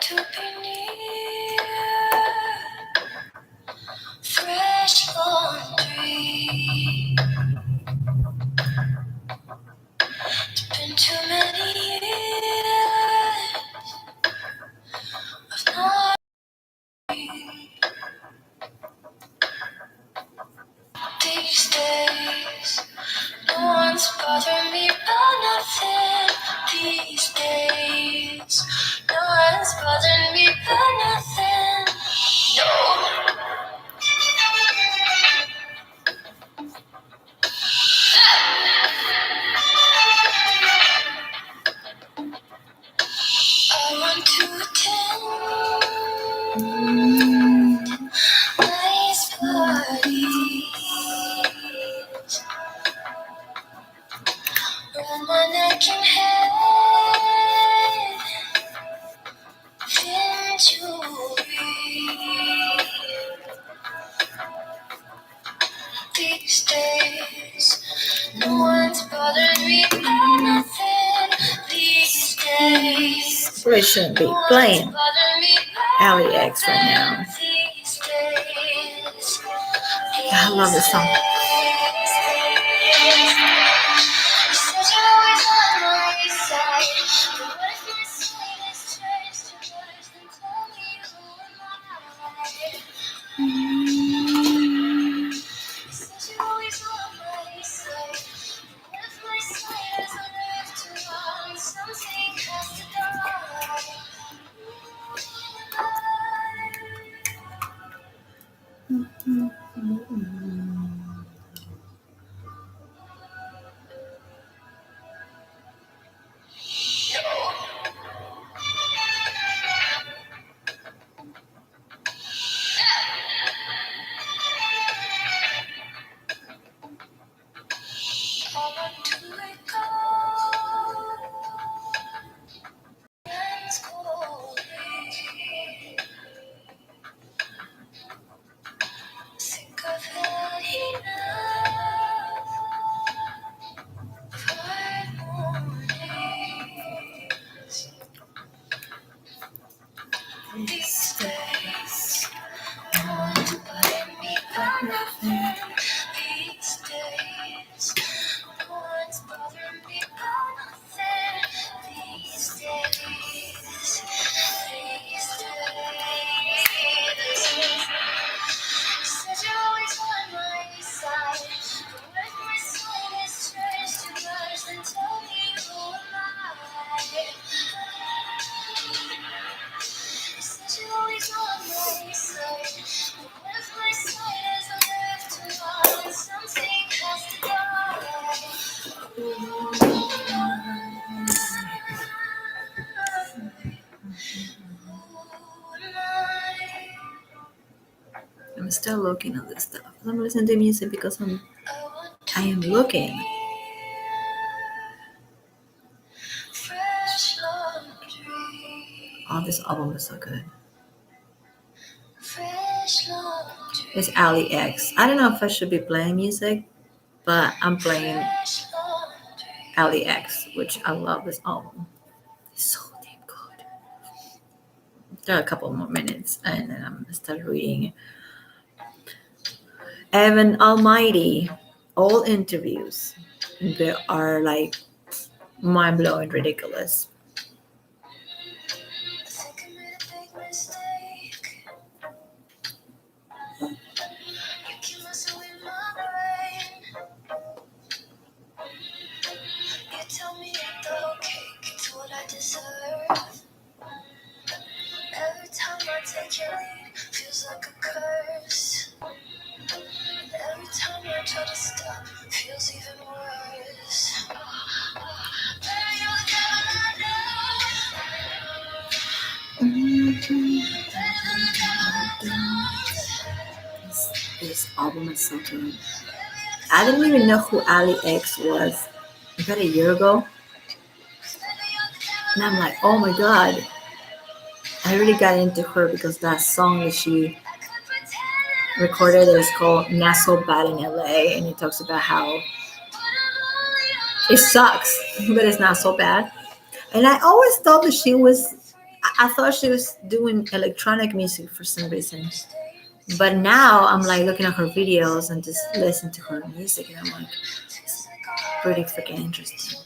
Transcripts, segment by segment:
to be near fresh laundry. It's been too many years of not being. These days, no one's bothering me about nothing. These days, no one's bothering me about nothing. No. I want to attend nice parties, roll my neck and head, thin jewelry. These days, no one's bothering me about nothing. These days, Probably shouldn't be playing Ally X right now. these days, I love this song. You said you're always on my side, but what if my slightest turns to worse? Then tell me who am I? You said you're always on my side, but what if my side is on earth too long? Something has to die. I want to wake up. Friends call me. Think I've had enough. 5 mornings. These days, no one's buying me about nothing. These days, no one's bothering me about nothing. These days, these days. You said you're always on my side, but when my side is turned to worse, then tell me who am I? You said you're always on my side, but what if my side is on earth too long and something has to I'm still looking at this stuff. I'm listening to music because I am looking. fresh laundry, Oh, this album is so good. fresh laundry, It's Ally X. I don't know if I should be playing music, but I'm playing fresh laundry. Ally X, which I love this album. It's so damn good. There are a couple more minutes, and then I'm gonna start reading Evan Almighty. All interviews. They are like mind-blowing, ridiculous. I think I made a big mistake. You keep messing with my brain. You tell me that the whole cake is what I deserve. Every time I take your lead, feels like a curse. Every time I try to stop, feels even worse. Baby, you're the devil I know. This album is so good. I didn't even know who Ally X was about a year ago. And I'm like, oh my god. I really got into her because that song that she recorded is called Not So Bad in LA, and it talks about how it sucks, but it's not so bad. And I always thought that she was I thought she was doing electronic music for some reason. But now I'm like looking at her videos and just listen to her music, and I'm like, it's pretty freaking interesting.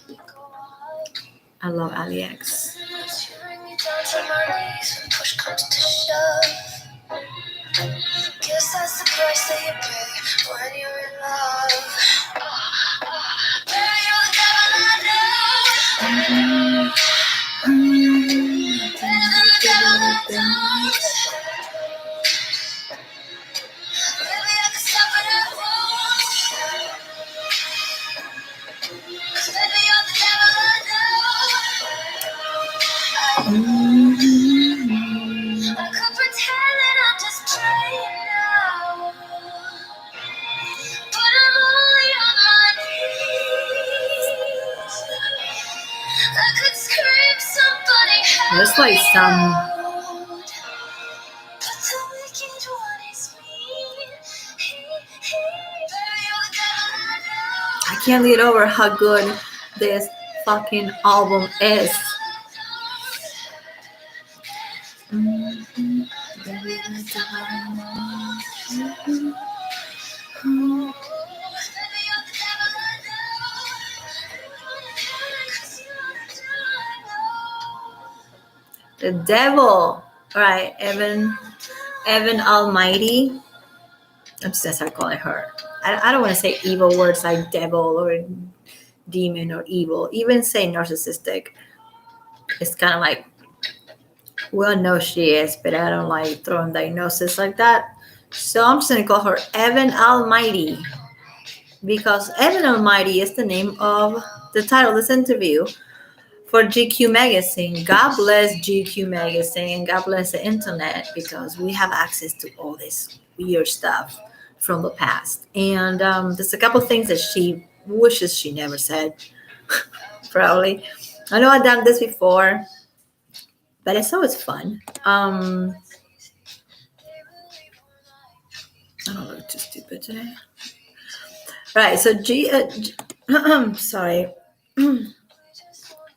I love Ali X. Cheering me down to my knees when push comes to shove. Guess that's the price that you pay when you're in love. Baby, you're the devil I know. Better than the devil I don't. Maybe I could stop it at once. 'Cause baby, you're the devil I know. I could pretend that I'm just playing now, but I'm only on my knees. I could scream somebody help. There's like some. But the wicked one is me. Baby, you're the devil I know. I can't get over how good this fucking album is. The devil. All right, Evan Almighty. I'm just gonna start calling her. I don't want to say evil words like devil or demon or evil. Even say narcissistic. It's kind of like, we all know she is, but I don't like throwing diagnosis like that. So I'm just gonna call her Evan Almighty, because Evan Almighty is the name of the title of this interview for GQ magazine. God bless GQ magazine, God bless the internet, because we have access to all this weird stuff from the past. And there's a couple things that she wishes she never said. Probably. I know I've done this before, but it's always fun. I don't look too stupid today. Right, so sorry.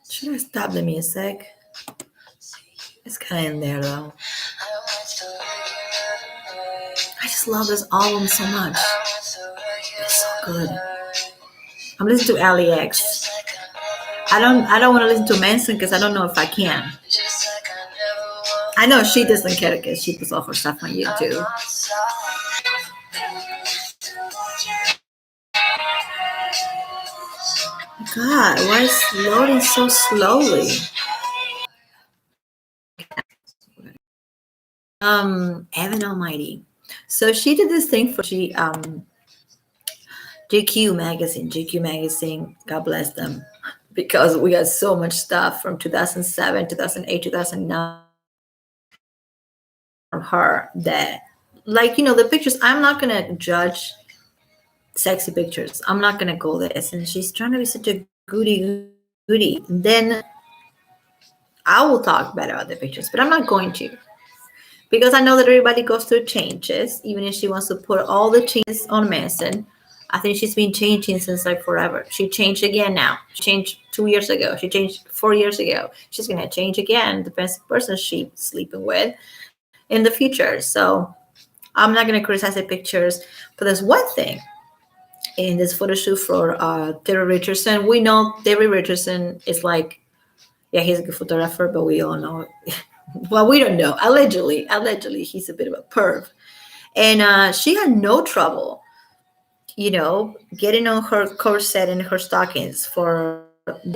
Should I stop the music? It's kind of in there though. I just love this album so much. It's so good. I'm listening to Ali X. I don't want to listen to Manson because I don't know if I can. I know she doesn't care because she puts all her stuff on YouTube. God, why is it loading so slowly? Evan Almighty. So she did this thing for GQ magazine, God bless them, because we got so much stuff from 2007, 2008, 2009 from her that, like, you know, the pictures, I'm not going to judge sexy pictures. I'm not going to go this. And she's trying to be such a goody. Then I will talk better about the pictures, but I'm not going to. Because I know that everybody goes through changes, even if she wants to put all the changes on Manson. I think she's been changing since like forever. She changed again now. She changed 2 years ago. She changed 4 years ago. She's going to change again. Depends on the person she's sleeping with in the future. So I'm not going to criticize the pictures. But there's one thing in this photo shoot for Terry Richardson. We know Terry Richardson is like, yeah, he's a good photographer, but we all know well, we don't know. Allegedly, he's a bit of a perv. And she had no trouble, you know, getting on her corset and her stockings for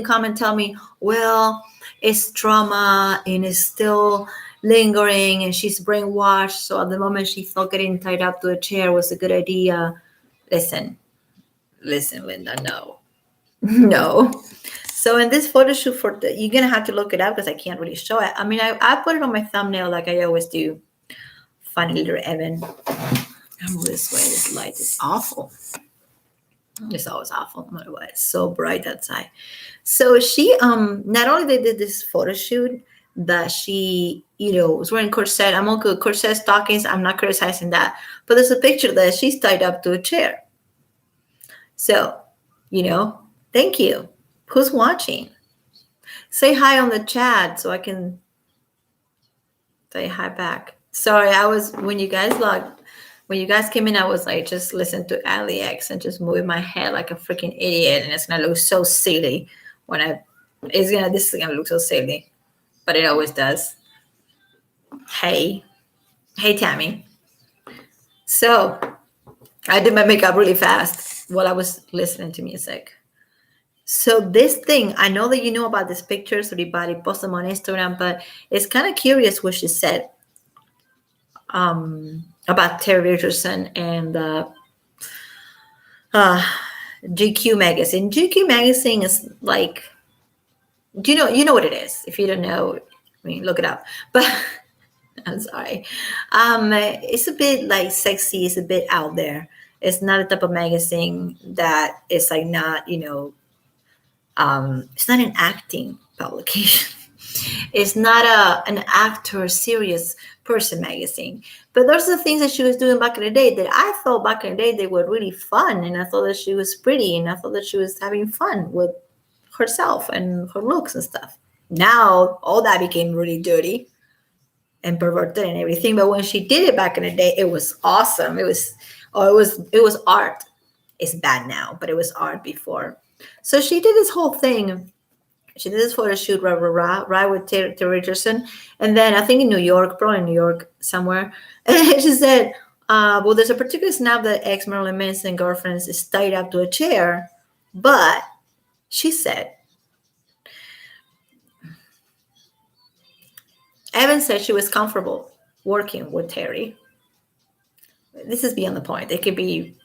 come and tell me, well, it's trauma and it's still lingering and she's brainwashed. So at the moment she thought getting tied up to a chair was a good idea. Listen, Linda, no. No. So in this photo shoot you're going to have to look it up because I can't really show it. I mean, I put it on my thumbnail like I always do. Funny little Evan. I'm this way. This light is awful. It's always awful. No matter what. It's so bright outside. So she, not only they did this photo shoot that she, you know, was wearing corset. I'm okay with corset stockings. I'm not criticizing that. But there's a picture that she's tied up to a chair. So, you know, thank you. Who's watching? Say hi on the chat so I can Say hi back. Sorry, I was when you guys came in, I was like just listening to Ali X and just moving my head like a freaking idiot, and it's gonna look so silly when this is gonna look so silly, but it always does. Hey, hey, Tammy. So I did my makeup really fast while I was listening to music. So this thing, I know that you know about these pictures, everybody post them on Instagram, but it's kind of curious what she said about Terry Richardson and GQ magazine. GQ magazine is like, you know what it is. If you don't know, I mean, look it up. But I'm sorry. It's a bit like sexy. It's a bit out there. It's not a type of magazine that is like not, it's not an acting publication. It's not an actor serious person magazine. But those are the things that she was doing back in the day that I thought back in the day they were really fun, and I thought that she was pretty, and I thought that she was having fun with herself and her looks and stuff. Now all that became really dirty and perverted and everything. But when she did it back in the day, it was awesome. It was art. It's bad now, but it was art before. So she did this whole thing. She did this photo shoot right with Terry Richardson, and then I think in New York, probably in New York somewhere. And she said, "Well, there's a particular snap that ex Marilyn Manson girlfriend is tied up to a chair, but," she said, "Evan said she was comfortable working with Terry." This is beyond the point. It could be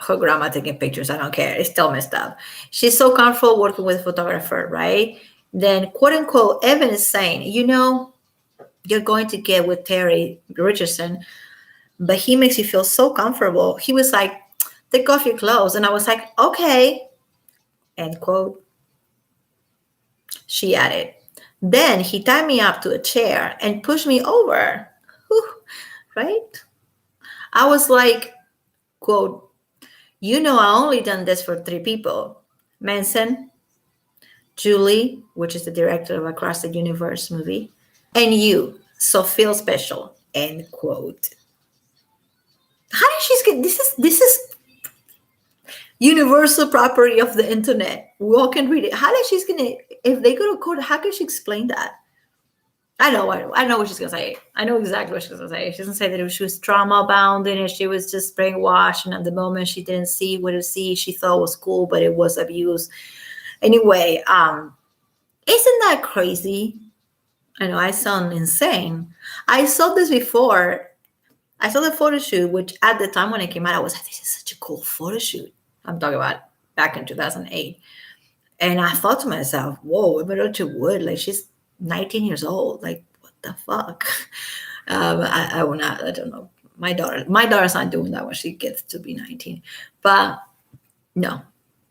her grandma taking pictures. I don't care. It's still messed up. She's so comfortable working with a photographer, right? Then, quote unquote, Evan is saying, you're going to get with Terry Richardson, but he makes you feel so comfortable. He was like, take off your clothes. And I was like, okay, end quote. She added, then he tied me up to a chair and pushed me over. Whew, right? I was like, quote, I only done this for 3 people. Manson, Julie, which is the director of Across the Universe movie, and you. So feel special. End quote. How did she get this is universal property of the internet. We all can read it. How did she's gonna, if they go to court, how can she explain that? I know what she's gonna say. I know exactly what she's gonna say. She's gonna say that she was trauma bound and she was just brainwashed, and at the moment she didn't see what to see. She thought was cool, but it was abuse. Anyway, isn't that crazy? I know I sound insane. I saw this before. I saw the photo shoot, which at the time when it came out, I was like, this is such a cool photo shoot. I'm talking about back in 2008. And I thought to myself, whoa, Emerald Wood, like she's 19 years old. Like, what the fuck? I will not, I don't know. My daughter's not doing that when she gets to be 19. But no.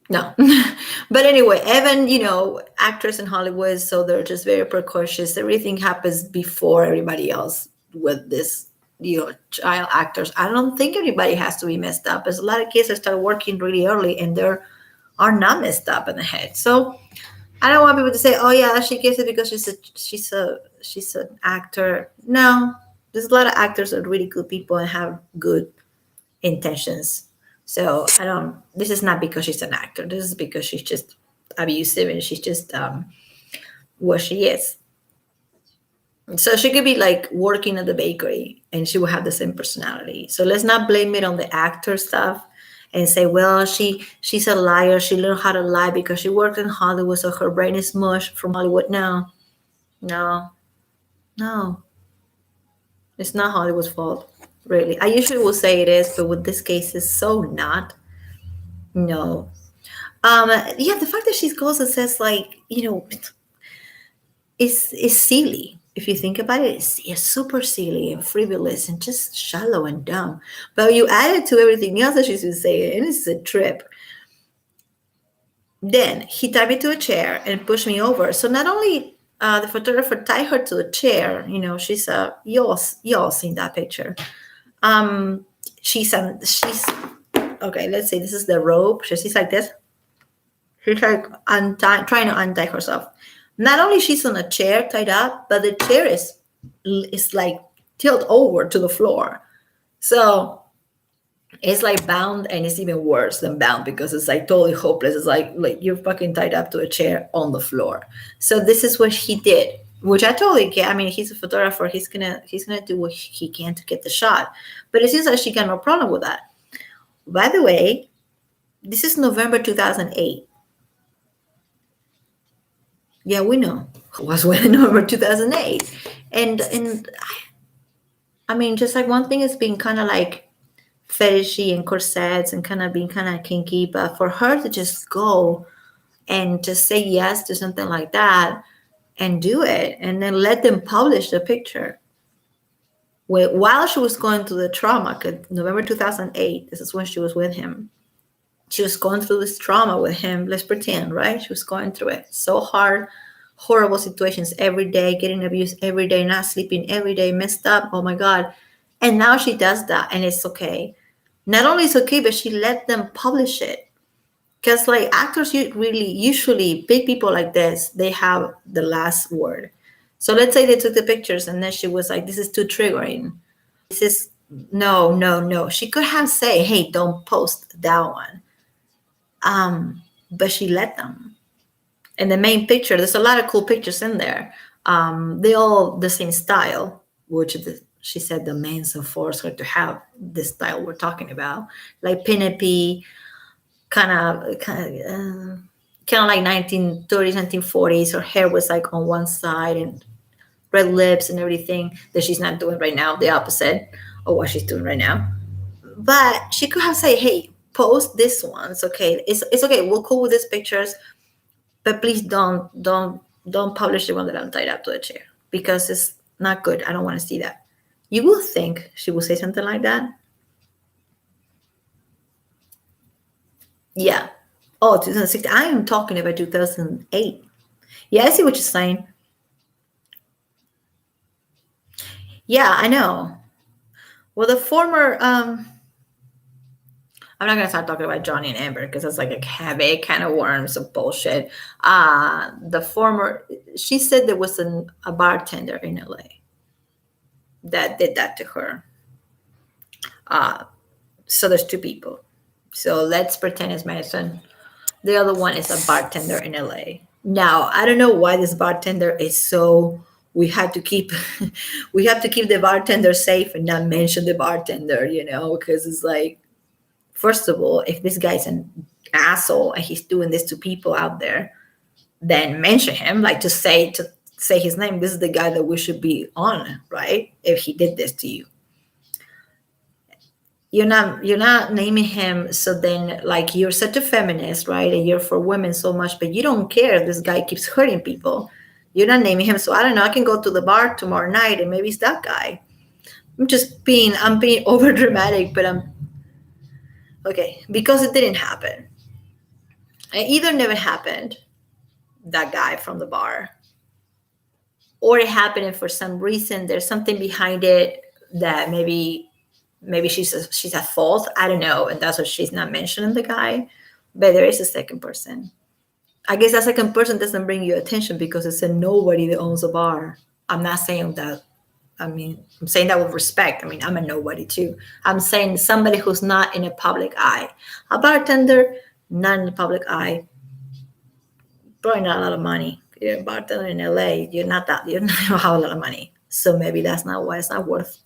But anyway, Evan, actress in Hollywood, so they're just very precocious. Everything happens before everybody else with this, child actors. I don't think everybody has to be messed up. There's a lot of kids that start working really early and they're are not messed up in the head. So I don't want people to say, "Oh yeah, she gets it because she's an actor." No, there's a lot of actors that are really good people and have good intentions. So this is not because she's an actor. This is because she's just abusive and she's just what she is. So she could be like working at the bakery and she will have the same personality. So let's not blame it on the actor stuff and say, well, she's a liar. She learned how to lie because she worked in Hollywood, so her brain is mush from Hollywood. No. It's not Hollywood's fault, really. I usually will say it is, but with this case, it's so not. No. The fact that she goes and says, like, it's silly. If you think about it, it's super silly and frivolous and just shallow and dumb. But you add it to everything else that she's been saying, and it's a trip. Then he tied me to a chair and pushed me over. So not only the photographer tied her to a chair, she's you all seen that picture. She's okay. Let's say this is the rope. She's like this. She's like trying to untie herself. Not only she's on a chair tied up, but the chair is it's like tilt over to the floor. So it's like bound, and it's even worse than bound because it's like totally hopeless. It's like you're fucking tied up to a chair on the floor. So this is what he did, which I totally get. I mean, he's a photographer. He's gonna do what he can to get the shot. But it seems like she got no problem with that. By the way, this is November 2008. Yeah, we know who was when November 2008, and I mean, just like one thing is being kind of like fetishy and corsets and kind of being kind of kinky, but for her to just go and just say yes to something like that and do it and then let them publish the picture. While she was going through the trauma, 'cause November 2008, this is when she was with him. She was going through this trauma with him. Let's pretend, right? She was going through it so hard, horrible situations every day, getting abused every day, not sleeping every day, messed up. Oh my God. And now she does that and it's okay. Not only it's okay, but she let them publish it. Because like actors really usually big people like this, they have the last word. So let's say they took the pictures and then she was like, this is too triggering. This is no, no, no. She could have said, hey, don't post that one. But she let them. And the main picture, there's a lot of cool pictures in there. They all the same style, which she said the men forced her to have this style we're talking about, like pinup-y, kind of like 1930s, 1940s. Her hair was like on one side and red lips and everything that she's not doing right now, the opposite of what she's doing right now. But she could have said, hey, post this one's okay. It's okay. We'll cool with these pictures, but please don't publish the one that I'm tied up to a chair because it's not good. I don't want to see that. You will think she will say something like that. Yeah. Oh, 2006. I am talking about 2008. Yeah, I see what you're saying. Yeah, I know. Well, the former I'm not gonna start talking about Johnny and Amber because that's like a cabbage kind of worms of bullshit. The former, she said there was a bartender in LA that did that to her. So there's two people. So let's pretend it's Madison. The other one is a bartender in LA. Now I don't know why this bartender is so. We have to keep, we have to keep the bartender safe and not mention the bartender, because it's like, first of all, if this guy's an asshole and he's doing this to people out there, then mention him, like to say his name. This is the guy that we should be on, right? If he did this to you. You're not naming him, so then like you're such a feminist, right? And you're for women so much, but you don't care if this guy keeps hurting people. You're not naming him, so I don't know. I can go to the bar tomorrow night and maybe it's that guy. I'm being over dramatic, but I'm okay because it didn't happen. It either never happened, that guy from the bar, or it happened and for some reason there's something behind it that maybe she's at fault. I don't know, and that's what she's not mentioning the guy. But there is a second person. I guess that second person doesn't bring you attention because it's a nobody that owns a bar. I'm not saying that. I mean, I'm saying that with respect. I mean, I'm a nobody too. I'm saying somebody who's not in a public eye. A bartender, not in the public eye. Probably not a lot of money. You're a bartender in LA. You don't have a lot of money. So maybe that's not why it's not worth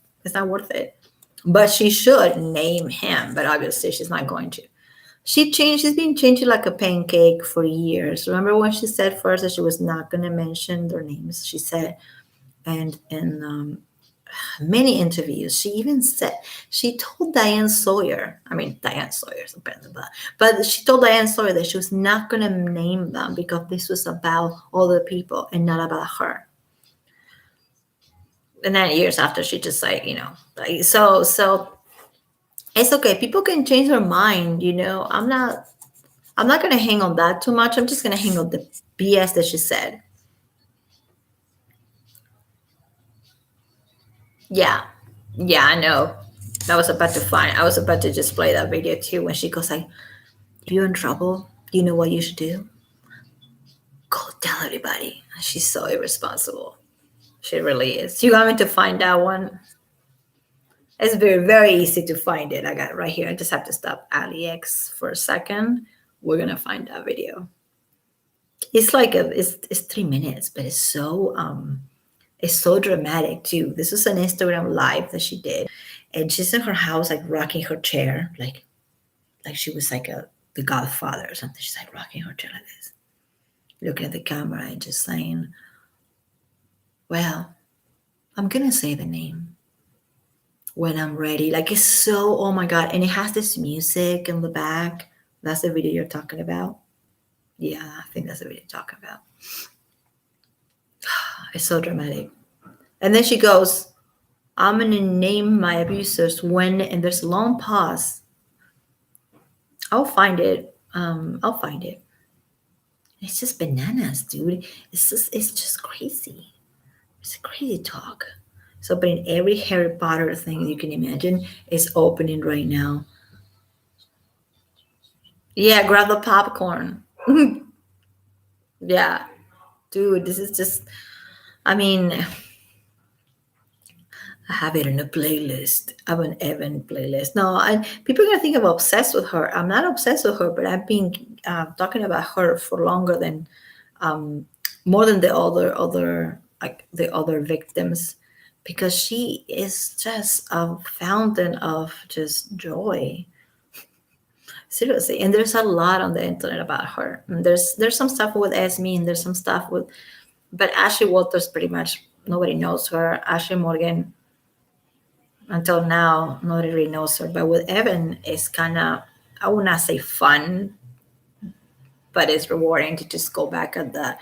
it. But she should name him, but obviously she's not going to. She's been changing like a pancake for years. Remember when she said first that she was not going to mention their names? She said, and in many interviews, she told Diane Sawyer, but she told Diane Sawyer that she was not going to name them because this was about other people and not about her. And then years after, she just so it's okay. People can change their mind. I'm not going to hang on that too much. I'm just going to hang on the BS that she said. Yeah, I know. I was about to just play that video too when she goes like, if you're in trouble, you know what you should do? Go tell everybody. She's so irresponsible. She really is. You want me to find that one? It's very, very easy to find it. I got it right here. I just have to stop AliEx for a second. We're gonna find that video. It's like it's 3 minutes, but it's so dramatic too. This is an Instagram live that she did, and she's in her house like rocking her chair, like she was like the Godfather or something. She's like rocking her chair like this, looking at the camera and just saying, "Well, I'm gonna say the name when I'm ready." Like it's so, oh my god, and it has this music in the back. That's the video you're talking about. Yeah, I think that's the video you're talking about. It's so dramatic. And then she goes, I'm gonna name my abusers when, and there's a long pause. I'll find it. I'll find it. It's just bananas, dude. It's just crazy. It's a crazy talk. It's opening every Harry Potter thing you can imagine is opening right now. Yeah, grab the popcorn. Yeah, dude, this is just. I mean, I have it in a playlist. I have an Evan playlist. No, people are gonna think I'm obsessed with her. I'm not obsessed with her, but I've been talking about her for longer than, um, more than the other like the other victims, because she is just a fountain of just joy. Seriously, and there's a lot on the internet about her. And there's some stuff with Esme, and there's some stuff with, but Ashley Walters pretty much nobody knows her. Ashley Morgan, until now nobody really knows her, but with Evan it's kind of, I would not say fun, but it's rewarding to just go back at the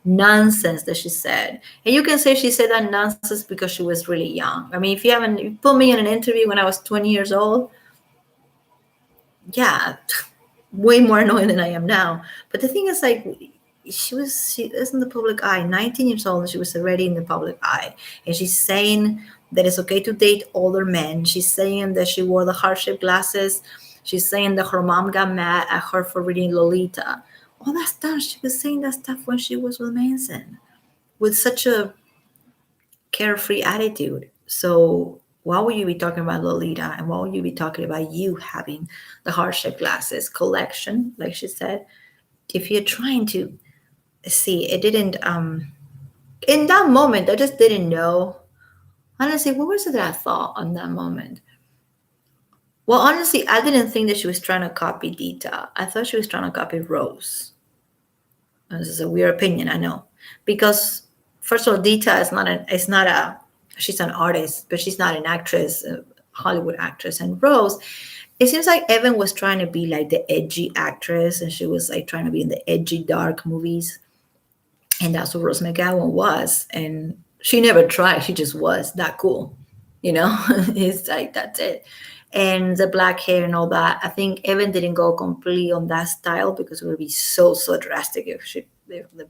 nonsense that she said. And you can say she said that nonsense because she was really young. I mean, if you put me in an interview when I was 20 years old, yeah, way more annoying than I am now. But the thing is, like, she is in the public eye, 19 years old, and she was already in the public eye. And she's saying that it's okay to date older men. She's saying that she wore the hardship glasses. She's saying that her mom got mad at her for reading Lolita. All that stuff. She was saying that stuff when she was with Manson with such a carefree attitude. So why would you be talking about Lolita, and why would you be talking about you having the hardship glasses collection, like she said? If you're trying to see, it didn't, in that moment, I just didn't know. Honestly, what was it that I thought on that moment? Well, honestly, I didn't think that she was trying to copy Dita. I thought she was trying to copy Rose. This is a weird opinion, I know, because first of all, Dita is not a, she's an artist, but she's not an actress, a Hollywood actress. And Rose, it seems like Evan was trying to be like the edgy actress, and she was like trying to be in the edgy dark movies, and that's what Rose McGowan was. And she never tried; she just was that cool, you know. It's like that's it. And the black hair and all that. I think Evan didn't go completely on that style because it would be so drastic if the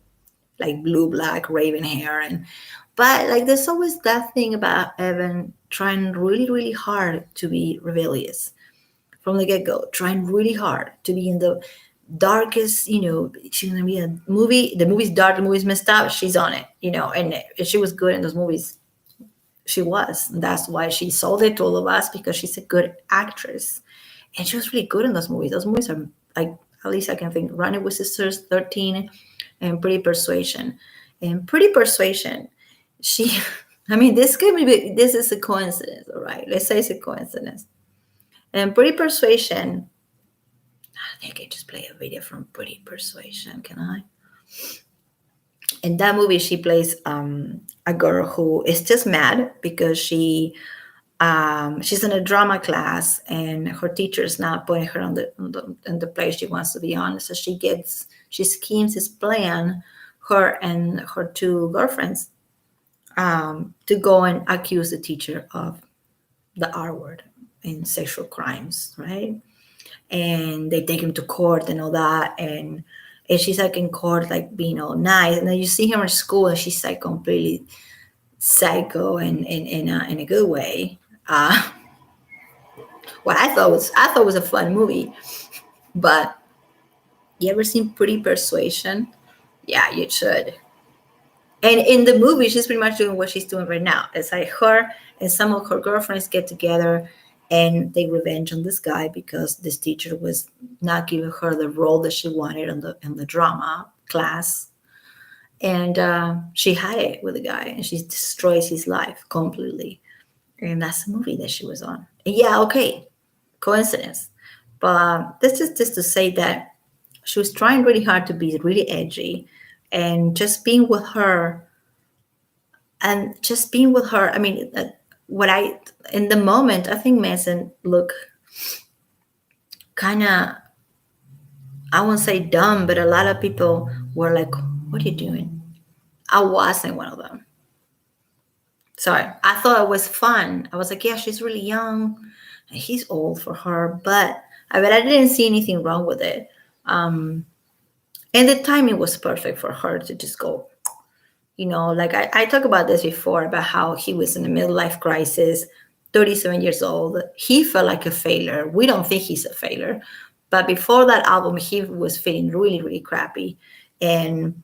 like blue black raven hair. And but like there's always that thing about Evan trying really hard to be rebellious from the get-go, trying really hard to be in the darkest, she's gonna be a movie, the movie's dark, the movie's messed up, she's on it, and if she was good in those movies, she was. That's why she sold it to all of us, because she's a good actress. And she was really good in those movies. Those movies are like, at least I can think, Running with Sisters, 13, and Pretty Persuasion. And Pretty Persuasion, she, I mean, this is a coincidence, all right? Let's say it's a coincidence. And Pretty Persuasion, I think I can just play a video from Pretty Persuasion, can I? In that movie, she plays a girl who is just mad because she's in a drama class, and her teacher is not putting her in the place she wants to be on. So she schemes this plan, her and her two girlfriends, to go and accuse the teacher of the R word in sexual crimes, right? And they take him to court and all that, and she's like in court, like being all nice, and then you see her in school, and she's like completely psycho and in a good way. What I thought was a fun movie. But you ever seen Pretty Persuasion? Yeah, you should. And in the movie, she's pretty much doing what she's doing right now. It's like her and some of her girlfriends get together and take revenge on this guy because this teacher was not giving her the role that she wanted in the drama class. And she had it with the guy, and she destroys his life completely. And that's the movie that she was on. And yeah, okay, coincidence. But this is just to say that she was trying really hard to be really edgy, and just being with her, I mean, what I in the moment, I think Manson looked kind of, I won't say dumb, but a lot of people were like, "What are you doing?" I wasn't one of them. Sorry, I thought it was fun. I was like, "Yeah, she's really young, and he's old for her," but I didn't see anything wrong with it. Um, and the timing was perfect for her to just go. Like I talked about this before about how he was in a midlife crisis, 37 years old. He felt like a failure. We don't think he's a failure. But before that album, he was feeling really, really crappy and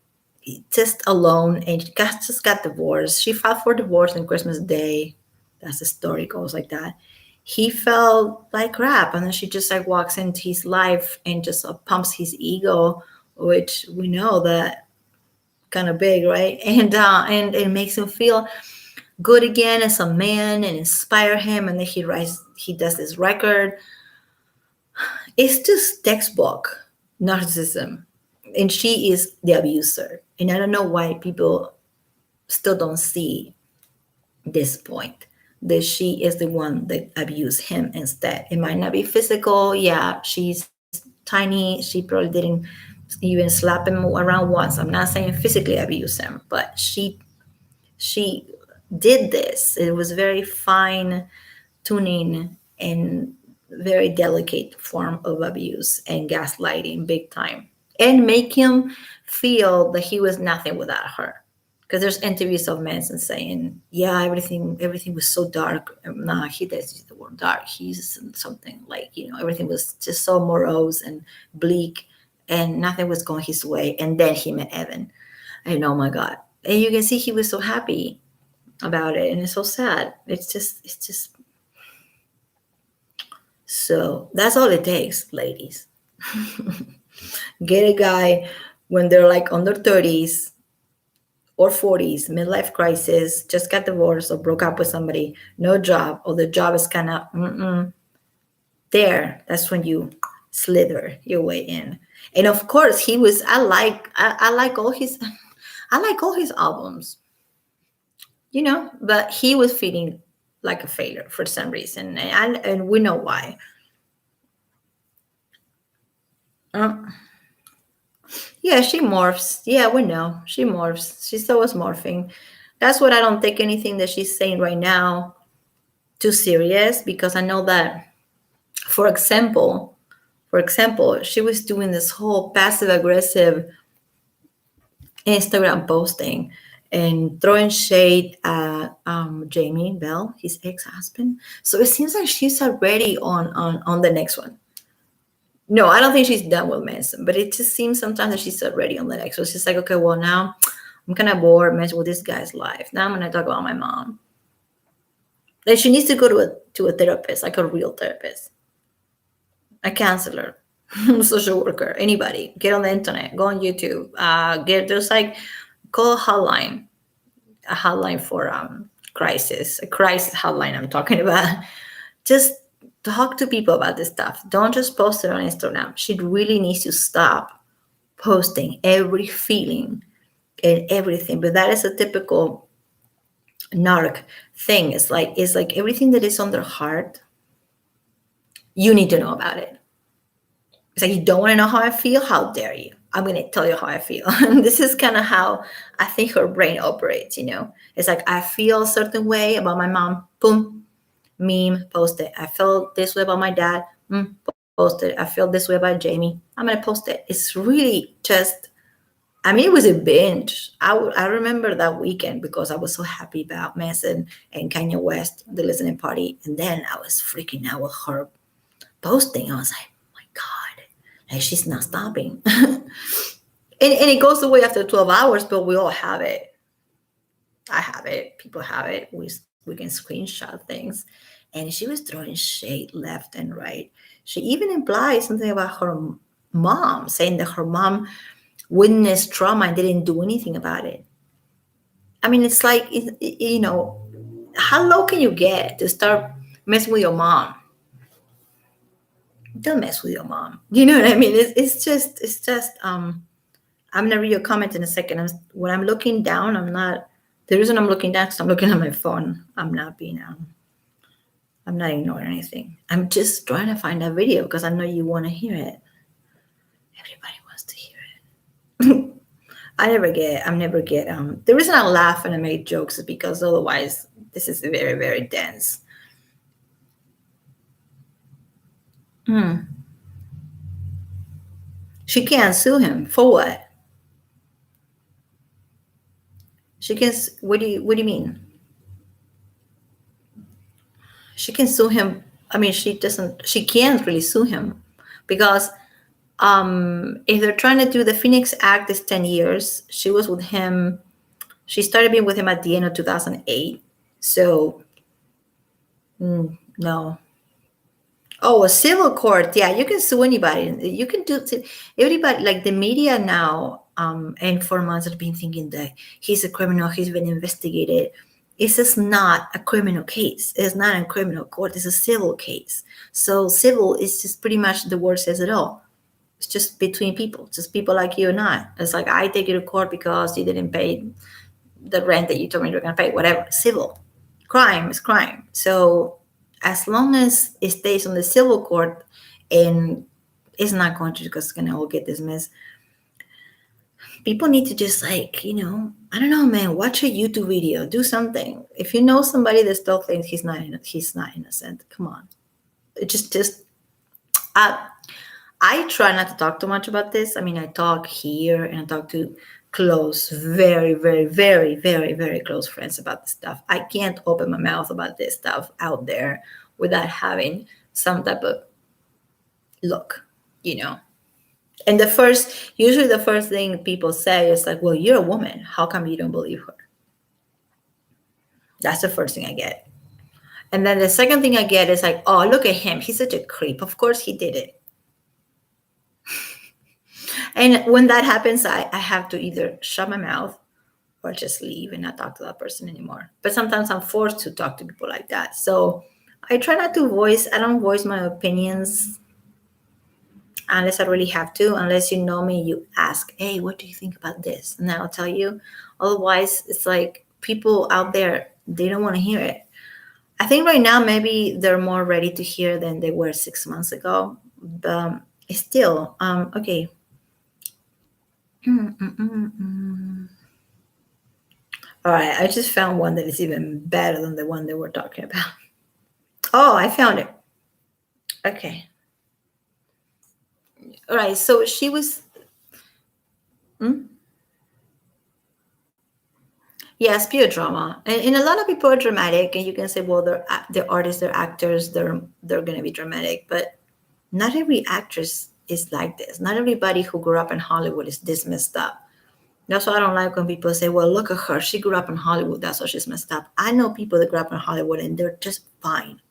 just alone, and just got divorced. She filed for divorce on Christmas Day. That's the story goes like that. He felt like crap, and then she just like walks into his life and just pumps his ego, which we know that kind of big, right? And it makes him feel good again as a man and inspire him. And then he does this record. It's just textbook narcissism, and she is the abuser. And I don't know why people still don't see this point, that she is the one that abused him instead. It might not be physical. Yeah, she's tiny. She probably didn't even slap him around once. I'm not saying physically abuse him, but she did this. It was very fine tuning and very delicate form of abuse and gaslighting, big time, and make him feel that he was nothing without her. Because there's interviews of Manson saying, "Yeah, everything was so dark." Nah, he doesn't use the word dark. He's something like, everything was just so morose and bleak, and nothing was going his way. And then he met Evan, and oh my God, and you can see he was so happy about it, and it's so sad. It's just so that's all it takes, ladies. Get a guy when they're like under 30s or 40s, midlife crisis, just got divorced or broke up with somebody, no job, or the job is kind of there. That's when you slither your way in. And of course, he was. I like all his. I like all his albums. But he was feeling like a failure for some reason, and we know why. Uh, yeah, she morphs. Yeah, we know she morphs. She's always morphing. That's what I don't take anything that she's saying right now too serious, because I know that, for example, she was doing this whole passive aggressive Instagram posting and throwing shade at Jamie Bell, his ex-husband. So it seems like she's already on the next one. No, I don't think she's done with Manson, but it just seems sometimes that she's already on the next. So it's just like, okay, well, now I'm kind of bored messing with this guy's life. Now I'm going to talk about my mom. Like, she needs to go to a therapist, like a real therapist, a counselor, social worker, anybody. Get on the internet, go on YouTube, there's like, call a hotline for a crisis hotline I'm talking about. Just talk to people about this stuff. Don't just post it on Instagram. She really needs to stop posting every feeling and everything. But that is a typical narc thing. It's like everything that is on their heart, you need to know about it. It's like, you don't want to know how I feel? How dare you? I'm going to tell you how I feel. This is kind of how I think her brain operates, It's like, I feel a certain way about my mom. Boom, meme, post it. I felt this way about my dad. Post it. I feel this way about Jamie. I'm going to post it. It's really just, it was a binge. I remember that weekend because I was so happy about Manson and Kanye West, the listening party. And then I was freaking out with her posting. I was like, oh my God, and she's not stopping. and it goes away after 12 hours, but we all have it. I have it. People have it. We can screenshot things. And she was throwing shade left and right. She even implied something about her mom, saying that her mom witnessed trauma and didn't do anything about it. I mean, it's like, how low can you get to start messing with your mom? Don't mess with your mom. You know what I mean? It's just. I'm gonna read your comment in a second. When I'm looking down, I'm not. The reason I'm looking down is I'm looking at my phone. I'm not being. I'm not ignoring anything. I'm just trying to find that video because I know you want to hear it. Everybody wants to hear it. I'm never get. The reason I laugh and I make jokes is because otherwise this is very, very dense. She can't sue him for what? She can. What do you mean? She can sue him. I mean, she doesn't. She can't really sue him because if they're trying to do the Phoenix Act is 10 years. She was with him. She started being with him at the end of 2008. So no. Oh, a civil court. Yeah, you can sue anybody. You can do everybody. Like the media now, and for months have been thinking that he's a criminal. He's been investigated. It's just not a criminal case. It's not a criminal court. It's a civil case. So civil is just pretty much the word says it all. It's just between people, just people like you and I. It's like I take you to court because you didn't pay the rent that you told me you were going to pay. Whatever. Civil. Crime is crime. So as long as it stays on the civil court and it's not going to, because it's going to all get dismissed, people need to just like, I don't know, man, watch a YouTube video, do something. If you know somebody that still thinks he's not innocent, come on. It just I try not to talk too much about this. I mean, I talk here and I talk to close, very, very, very, very, very close friends about this stuff. I can't open my mouth about this stuff out there without having some type of look, And usually the first thing people say is like, well, you're a woman. How come you don't believe her? That's the first thing I get. And then the second thing I get is like, oh, look at him. He's such a creep. Of course he did it. And when that happens, I have to either shut my mouth or just leave and not talk to that person anymore. But sometimes I'm forced to talk to people like that. So I try not to I don't voice my opinions unless I really have to. Unless you know me, you ask, hey, what do you think about this? And I'll tell you. Otherwise, it's like people out there, they don't want to hear it. I think right now, maybe they're more ready to hear than they were 6 months ago. But still, okay. All right, I just found one that is even better than the one that we're talking about. Oh, I found it. Okay. All right, so she was. Yes, pure drama, and a lot of people are dramatic, and you can say, well, they're artists, they're actors, they're going to be dramatic, but not every actress is like this. Not everybody who grew up in Hollywood is this messed up. That's why I don't like when people say, well, look at her. She grew up in Hollywood. That's why she's messed up. I know people that grew up in Hollywood and they're just fine.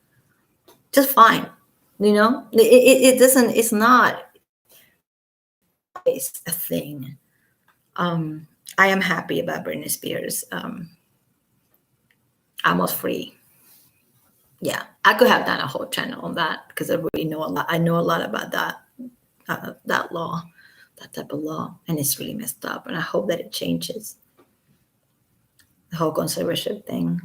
Just fine. It doesn't, it's not always a thing. I am happy about Britney Spears. Almost free. Yeah, I could have done a whole channel on that because I really know a lot. I know a lot about that law. That type of law, and it's really messed up, and I hope that it changes, the whole conservatorship thing.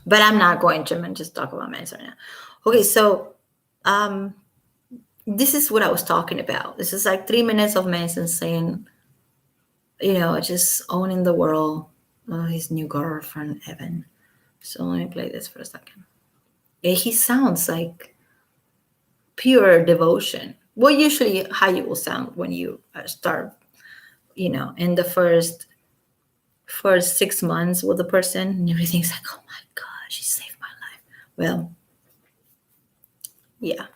But I'm not going to just talk about Manson right now. Okay, so this is what I was talking about. This is like 3 minutes of Manson saying, just owning the world, his new girlfriend Evan. So let me play this for a second. He sounds like pure devotion. Well, usually how you will sound when you start, in the first 6 months with a person, and everything's like, oh my God, she saved my life. Well, yeah.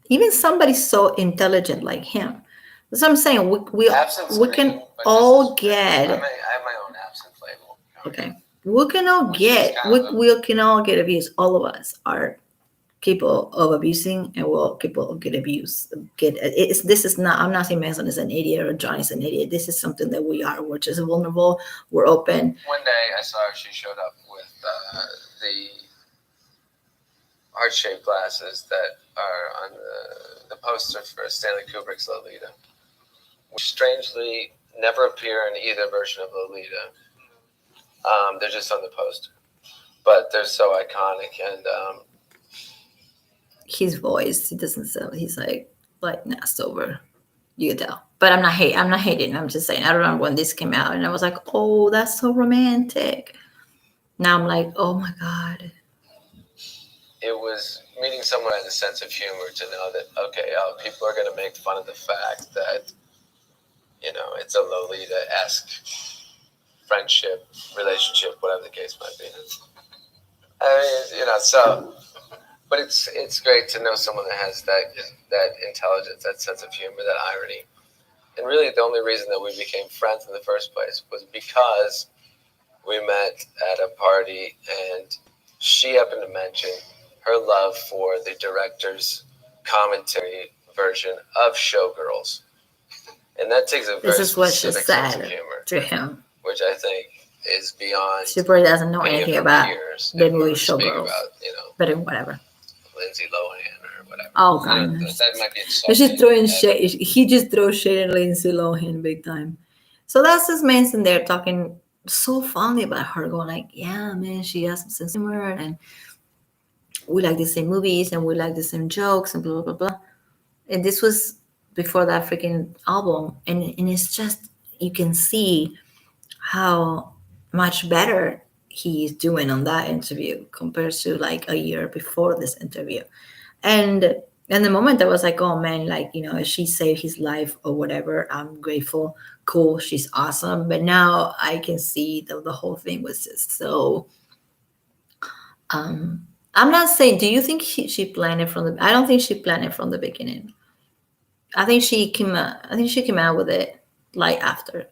Even somebody so intelligent like him. That's what I'm saying. We can all get. I have my own absinthe label. Okay. We can all Which is get kind of we can all get abused. All of us are capable of abusing, and we'll capable of get abused. This is not. I'm not saying Mason is an idiot or Johnny's an idiot. This is something that we are. We're just vulnerable. We're open. One day I saw her. She showed up with the heart-shaped glasses that are on the poster for Stanley Kubrick's Lolita, which strangely never appear in either version of Lolita. They're just on the poster, but they're so iconic. And His voice, he doesn't sound. He's like nasty over. You can tell. But I'm not hating. I'm just saying. I remember when this came out, and I was like, "Oh, that's so romantic." Now I'm like, "Oh my god." it was meeting someone who had a sense of humor to know that, okay, people are going to make fun of the fact that, it's a Lolita-esque friendship, relationship, whatever the case might be. But it's great to know someone that has that intelligence, that sense of humor, that irony. And really the only reason that we became friends in the first place was because we met at a party and she happened to mention her love for the director's commentary version of Showgirls. And that takes a very This is what she specific sense of said humor, to him. which I think is beyond She probably doesn't know any anything of her about peers the if we movie were to speak Showgirls. about, But whatever. Lindsay Lohan or whatever. Oh, goodness. That might be And she's throwing shade. He just throws shade at Lindsay Lohan big time. So that's this Manson there talking so fondly about her, going like, "Yeah, man, she has some sense of humor, and we like the same movies, and we like the same jokes, and blah blah blah." And this was before that freaking album, and it's just, you can see how much better he's doing on that interview compared to like a year before this interview. And in the moment I was like, oh man, like, if she saved his life or whatever, I'm grateful. Cool, she's awesome. But now I can see that the whole thing was just so I'm not saying, do you think she planned it from the I don't think she planned it from the beginning. I think she came out with it like after.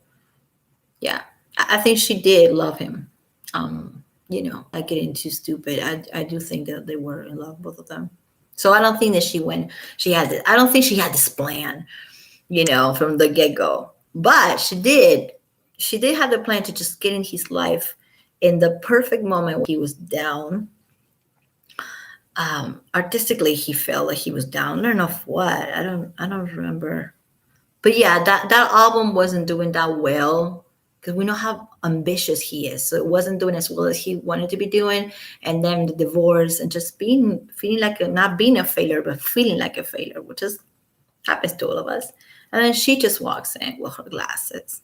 Yeah. I think she did love him. Like getting too stupid. I do think that they were in love, both of them. So I don't think that I don't think she had this plan, from the get-go. But she did have the plan to just get in his life in the perfect moment when he was down. Artistically, he felt like he was down. I don't know what. I don't remember. But yeah, that album wasn't doing that well because we know how ambitious he is. So it wasn't doing as well as he wanted to be doing. And then the divorce and just feeling like not being a failure, but feeling like a failure, which is happens to all of us. And then she just walks in with her glasses,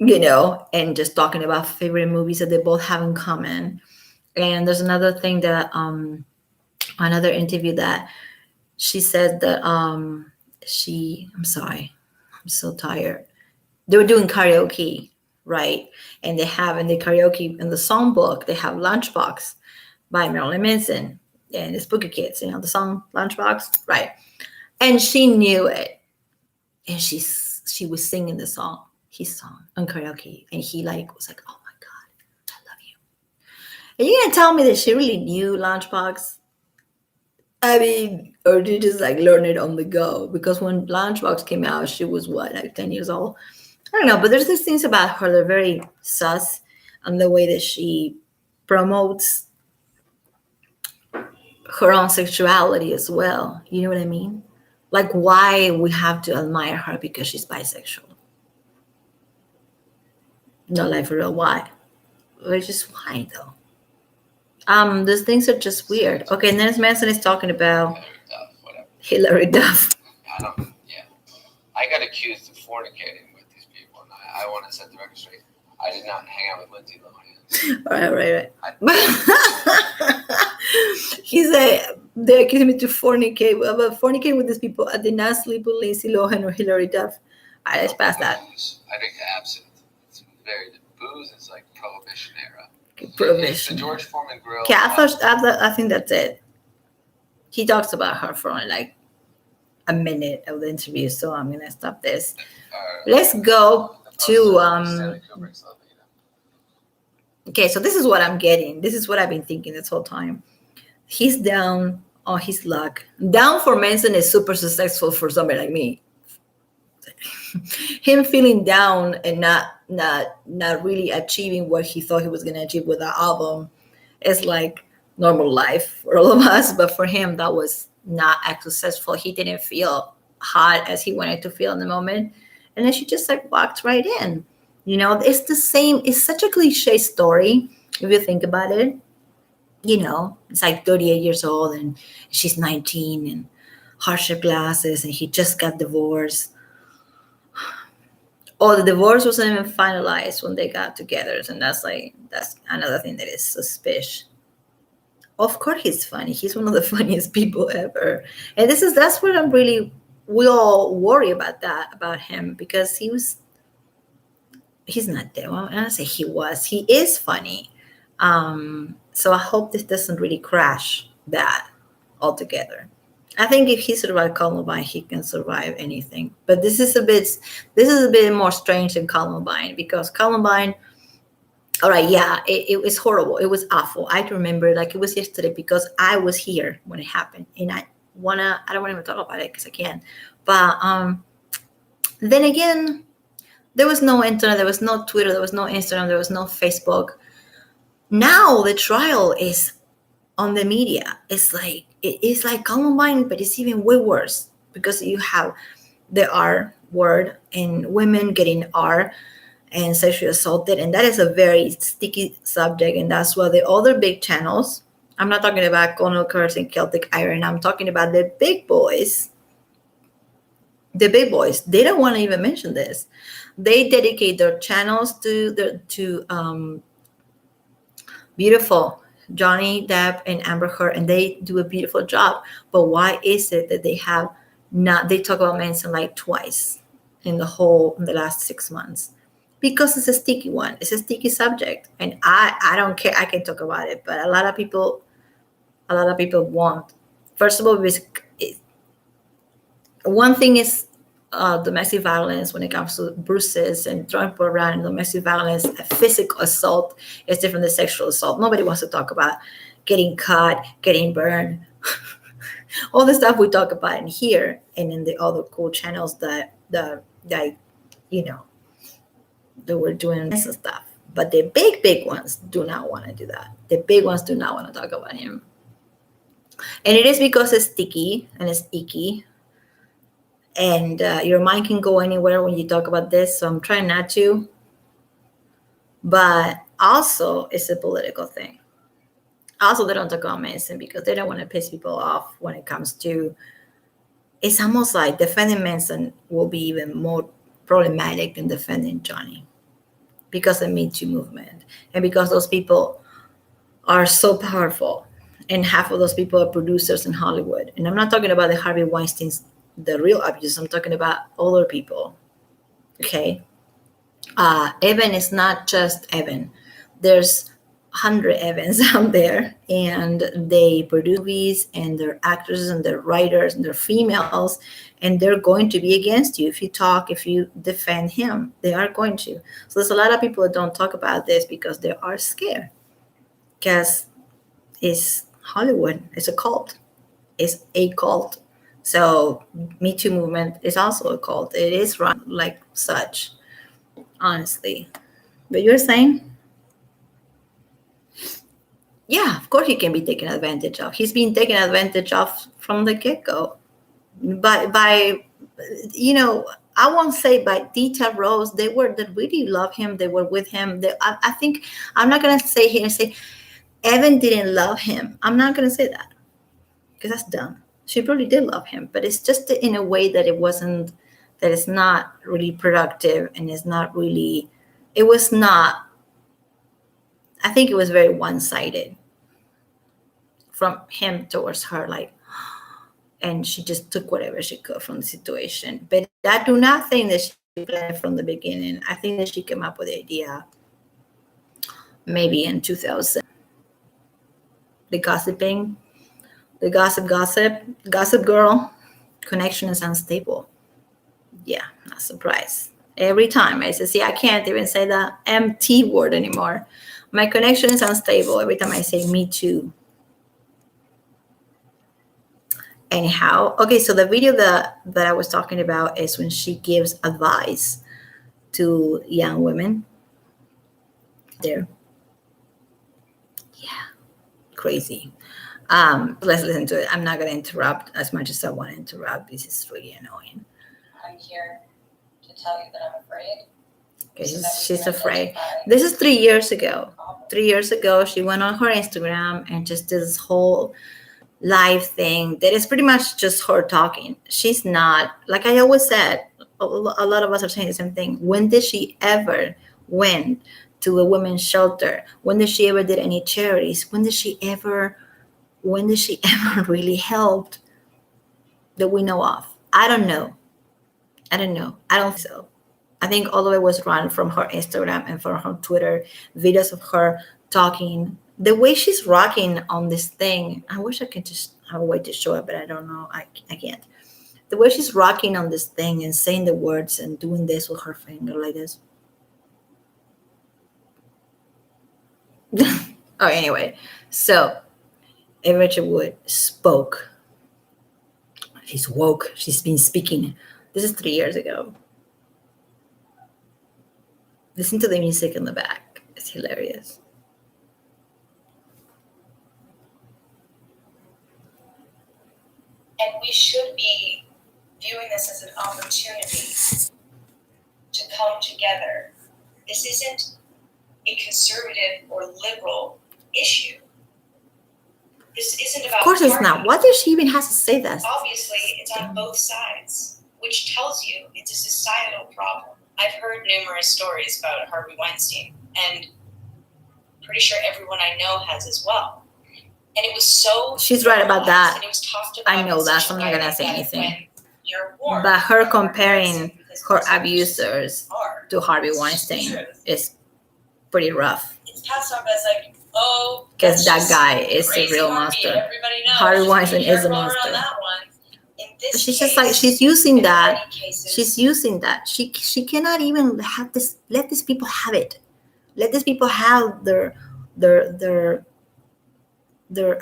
and just talking about favorite movies that they both have in common. And there's another thing that another interview that she said that I'm sorry, I'm so tired. They were doing karaoke, right? And they have in the karaoke, in the songbook, they have Lunchbox by Marilyn Manson and the Spooky Kids, the song Lunchbox, right? And she knew it. And she was singing his song on karaoke. And he was like, oh my God, I love you. And you're going to tell me that she really knew Lunchbox? I mean, or did you just learn it on the go? Because when Lunchbox came out, she was 10 years old? I don't know, but there's these things about her that are very sus, and the way that she promotes her own sexuality as well. You know what I mean? Like, why we have to admire her because she's bisexual? No, like, for real, why? Or just why though? Those things are just weird. Okay, and then Manson is talking about Hillary Duff. I got accused of fornicating with these people, and I want to set the record straight. I did not hang out with Lindsay Lohan. Right. He said they accused me to fornicate with these people. I did not sleep with Lindsay Lohan or Hillary Duff. I just passed that. I drink absinthe. It's the booze is like Prohibition era. Prohibition. It's the George Foreman grill. Okay, I think that's it. He talks about her for only a minute of the interview, so I'm gonna stop this. Let's go to Okay, so this is what I'm getting. This is what I've been thinking this whole time. He's down on his luck. Down for Manson is super successful for somebody like me. Him feeling down and not really achieving what he thought he was gonna achieve with the album is like normal life for all of us. But for him, that was not as successful. He didn't feel hot as he wanted to feel in the moment. And then she just like walked right in. You know, it's the same, it's such a cliche story if you think about it. You know, it's like 38 years old and she's 19 and hardship glasses and he just got divorced. Oh, the divorce wasn't even finalized when they got together. And that's another thing that is suspicious. Of course he's funny. He's one of the funniest people ever. And that's what we all worry about that, about him, because he's not dead. Well, I don't say he is funny. So I hope this doesn't really crash that altogether. I think if he survived Columbine, he can survive anything. But this is a bit more strange than Columbine, because Columbine, all right, yeah, it was horrible. It was awful. I remember like it was yesterday because I was here when it happened, and I don't want to even talk about it because I can't. But then again, there was no internet, there was no Twitter, there was no Instagram, there was no Facebook. Now the trial is on the media. It's like Columbine, but it's even way worse because you have the R word and women getting R and sexually assaulted, and that is a very sticky subject. And that's why the other big channels, I'm not talking about Colonel Kurtz and Celtic Iron, I'm talking about the big boys. The big boys, they don't want to even mention this. They dedicate their channels to beautiful Johnny Depp and Amber Heard, and they do a beautiful job. But why is it that they talk about Manson like twice in the last 6 months? Because it's a sticky one. It's a sticky subject. And I don't care. I can talk about it, but a lot of people won't. First of all, one thing is domestic violence when it comes to bruises and throwing people around, and domestic violence, physical assault is different than sexual assault. Nobody wants to talk about getting cut, getting burned, all the stuff we talk about in here and in the other cool channels that we're doing this stuff. But the big ones do not want to do that. The big ones do not want to talk about him. And it is because it's sticky and it's icky. And your mind can go anywhere when you talk about this. So I'm trying not to. But also, it's a political thing. Also, they don't talk about Manson because they don't want to piss people off when it comes to. It's almost like defending Manson will be even more problematic than defending Johnny because of the Me Too movement. And because those people are so powerful. And half of those people are producers in Hollywood. And I'm not talking about the Harvey Weinsteins, the real abuse. I'm talking about older people. Okay. Evan is not just Evan. There's 100 Evans out there, and they produce movies, and they're actors, and they're writers, and they're females, and they're going to be against you if you defend him. They are going to. So there's a lot of people that don't talk about this because they are scared. Because it's Hollywood. It's a cult. It's a cult. So Me Too movement is also a cult. It is run like such, honestly. But you're saying, yeah, of course he can be taken advantage of. He's been taken advantage of from the get-go. By I won't say by Dita Rose. They really love him. They were with him. I think I'm not gonna say here and say Evan didn't love him. I'm not gonna say that because that's dumb. She probably did love him, but it's just in a way that it's not really productive, and it's not really, it was not, I think it was very one-sided from him towards her, like, and she just took whatever she could from the situation. But I do not think that she planned from the beginning. I think that she came up with the idea maybe in 2000. The gossiping, the gossip girl connection is unstable. Yeah, not surprised. Every time I say, see, I can't even say the MT word anymore. My connection is unstable every time I say me too. Anyhow, okay, so the video that I was talking about is when she gives advice to young women. There. Yeah, crazy. Let's listen to it. I'm not going to interrupt as much as I want to interrupt. This is really annoying. I'm here to tell you that I'm afraid. Okay, so that we she's can afraid. identify This is 3 years ago. the problem. 3 years ago, she went on her Instagram and just did this whole live thing that is pretty much just her talking. She's not, like I always said, a lot of us are saying the same thing. When did she ever went to a women's shelter? When did she ever did any charities? When did she ever really helped that we know of? I don't know. I don't think so. I think all of it was run from her Instagram and from her Twitter videos of her talking. The way she's rocking on this thing, I wish I could just have a way to show it, but I don't know. I can't. The way she's rocking on this thing and saying the words and doing this with her finger like this. Oh, anyway. So, Rachel Wood spoke. She's woke. She's been speaking. This is 3 years ago. Listen to the music in the back. It's hilarious. And we should be viewing this as an opportunity to come together. This isn't a conservative or liberal issue. This isn't about Of course it's party. not. Why does she even have to say that? Obviously, it's on both sides, which tells you it's a societal problem. I've heard numerous stories about Harvey Weinstein, and pretty sure everyone I know has as well. And it was so. She's right about that. And it was talked about I know in that, such so I'm a not way gonna say that anything. when you're warned, But her you're comparing aggressive because her that's what abusers are. to Harvey It's Weinstein the truth. is pretty rough. It's passed off as like, oh, Because that's that guy just is a crazy real Harvey. monster. Everybody knows. Harvey Just be Weinstein is a careful around monster. that one. In this She's case, just like, she's using in that. many cases, She's using that. She cannot even have this. Let these people have it. Let these people have their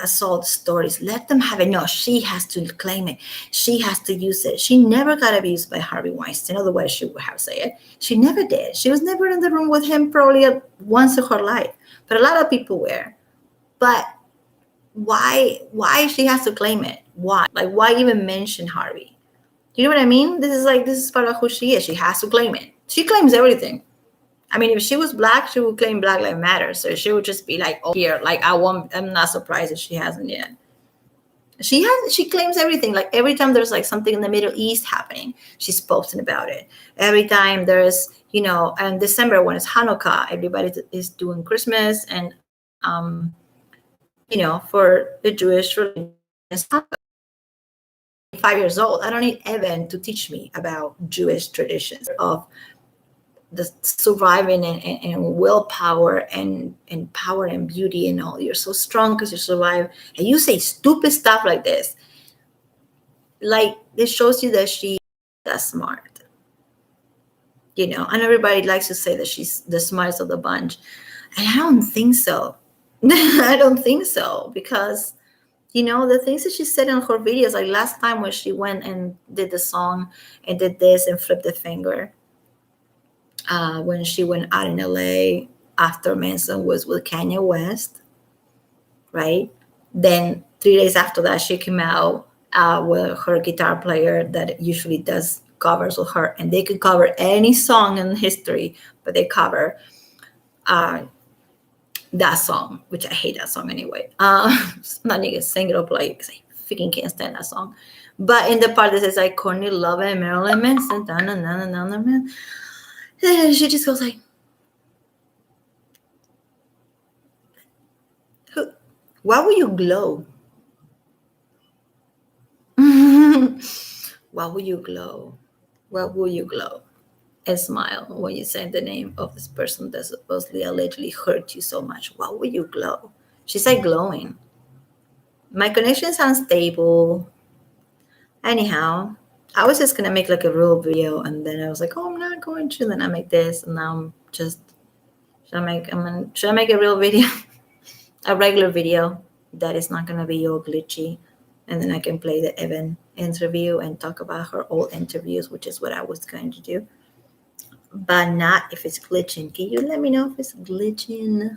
assault stories. Let them have it. No, she has to claim it. She has to use it. She never got abused by Harvey Weinstein. Otherwise, she would have said it. She never did. She was never in the room with him probably once in her life. But a lot of people were. But why she has to claim it? Why? Like, why even mention Harvey? Do you know what I mean? This is part of who she is. She has to claim it. She claims everything. I mean, if she was black, she would claim Black Lives Matter. So she would just be like, oh, here, like, I'm not surprised that she hasn't yet. She claims everything. Like, every time there's like something in the Middle East happening, she's posting about it. Every time there's, in December when it's Hanukkah, everybody is doing Christmas and, for the Jewish religion, it's Hanukkah. 5 years old. I don't need Evan to teach me about Jewish traditions of the surviving and willpower and power and beauty and all. You're so strong because you survive, and you say stupid stuff like this. Like, this shows you that she is smart, and everybody likes to say that she's the smartest of the bunch, and I don't think so. I don't think so, because the things that she said in her videos, like last time when she went and did the song and did this and flipped the finger, when she went out in LA after Manson was with Kanye West, right? Then 3 days after that, she came out with her guitar player that usually does covers with her, and they could cover any song in history, but they cover that song, which I hate that song anyway. I'm not gonna sing it or play it because I freaking can't stand that song. But in the part that says like Courtney Love and Marilyn Manson, she just goes like, why would you glow? Why would you glow? Why would you glow and smile when you say the name of this person that supposedly allegedly hurt you so much? Why would you glow? She's like glowing. My connection is unstable. Anyhow, I was just gonna make like a real video, and then I was like, oh, I'm not going to. Then I make this, and now I'm just Should I make a real video? A regular video that is not gonna be all glitchy, and then I can play the Evan interview and talk about her old interviews, which is what I was going to do. But not if it's glitching. Can you let me know if it's glitching?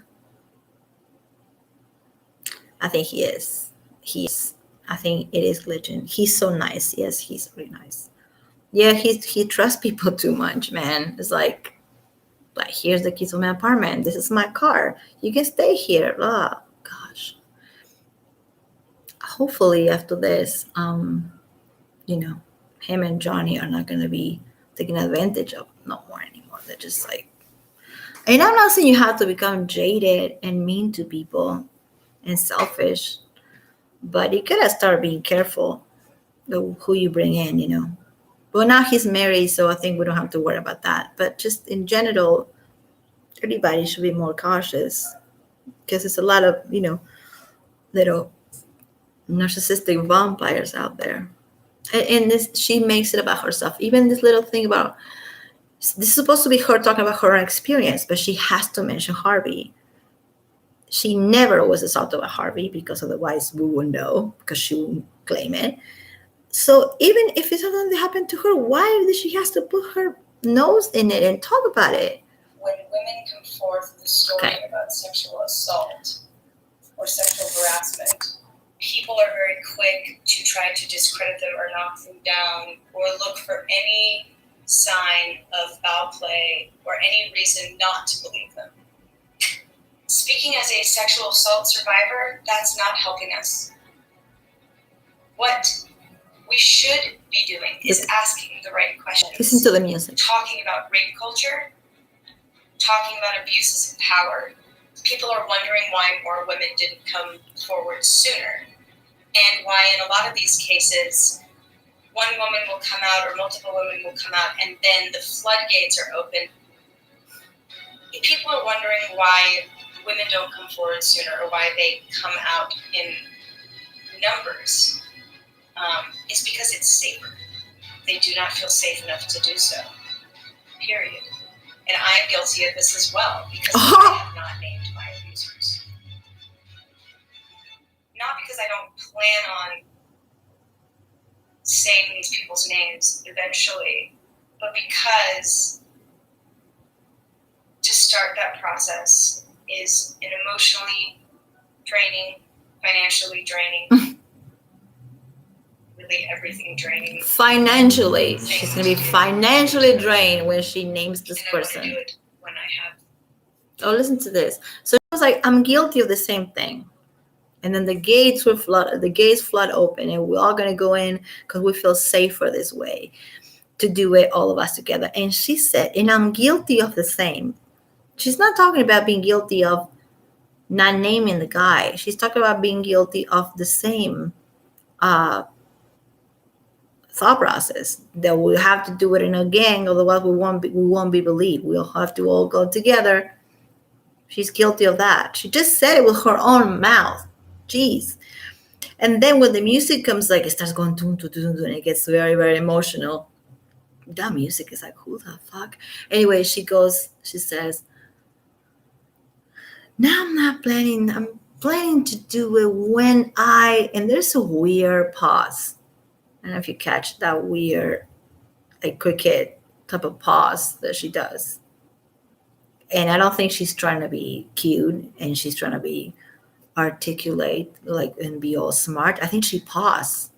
I think he is. I think it is glitching. He's so nice. Yes, he's really nice. Yeah, he trusts people too much, man. It's like here's the keys to my apartment. This is my car. You can stay here. Oh, gosh. Hopefully after this, him and Johnny are not gonna be taken advantage of no more anymore. They're just like, and I'm not saying you have to become jaded and mean to people and selfish, but you gotta start being careful who you bring in. But now he's married, so I think we don't have to worry about that. But just in general, everybody should be more cautious because there's a lot of, little narcissistic vampires out there. And she makes it about herself. Even this little thing about, this is supposed to be her talking about her experience, but she has to mention Harvey. She never was assaulted by Harvey because otherwise we would know, because she wouldn't claim it. So even if it's something that happened to her, why does she has to put her nose in it and talk about it? When women come forth with a story about sexual assault or sexual harassment, people are very quick to try to discredit them or knock them down or look for any sign of foul play or any reason not to believe them. Speaking as a sexual assault survivor, that's not helping us. What we should be doing is asking the right questions. Listen to the music. Talking about rape culture, talking about abuses of power. People are wondering why more women didn't come forward sooner, and why in a lot of these cases, one woman will come out or multiple women will come out, and then the floodgates are open. If people are wondering why women don't come forward sooner or why they come out in numbers, it's because it's safer. They do not feel safe enough to do so. Period. And I'm guilty of this as well because I have not named my abusers. Not because I don't plan on saying these people's names eventually, but because to start that process is an emotionally draining, financially draining, really everything draining. Financially. She's going to be financially drained when she names this person. I want to do it when I have. Oh, listen to this. So she was like, I'm guilty of the same thing. And then the gates flood open, and we're all going to go in because we feel safer this way to do it, all of us together. And she said, and I'm guilty of the same. She's not talking about being guilty of not naming the guy. She's talking about being guilty of the same thought process, that we have to do it in a gang, otherwise we won't be believed. We'll have to all go together. She's guilty of that. She just said it with her own mouth. Jeez. And then when the music comes, like it starts going dun, dun, dun, dun, and it gets very, very emotional. That music is like, who the fuck? Anyway, she says, now I'm planning to do it when and there's a weird pause. I don't know if you catch that weird, like cricket type of pause that she does. And I don't think she's trying to be cute and she's trying to be articulate, like, and be all smart. I think she paused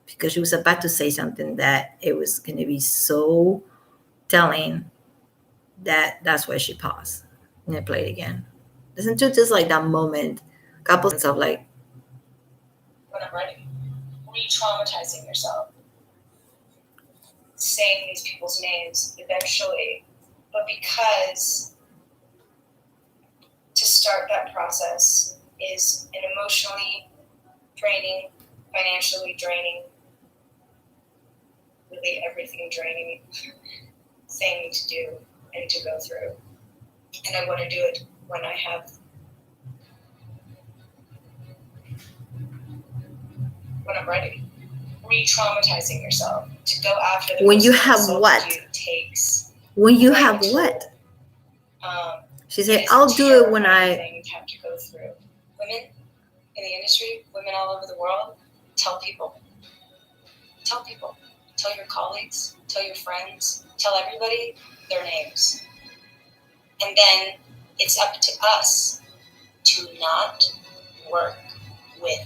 because she was about to say something that it was going to be so telling that's why she paused. And I played again. Listen to just like that moment, couples of like, when I'm ready, re-traumatizing yourself, saying these people's names eventually, but because to start that process is an emotionally draining, financially draining, really everything draining thing to do and to go through. And I want to do it when I have, when I'm ready. Re-traumatizing yourself to go after the when you person have that what? you takes. When you have what? She said, It's a I'll do it when terrifying I, thing to have to go through. Women in the industry, women all over the world, tell people. Tell people. Tell your colleagues. Tell your friends. Tell everybody their names. And then it's up to us to not work with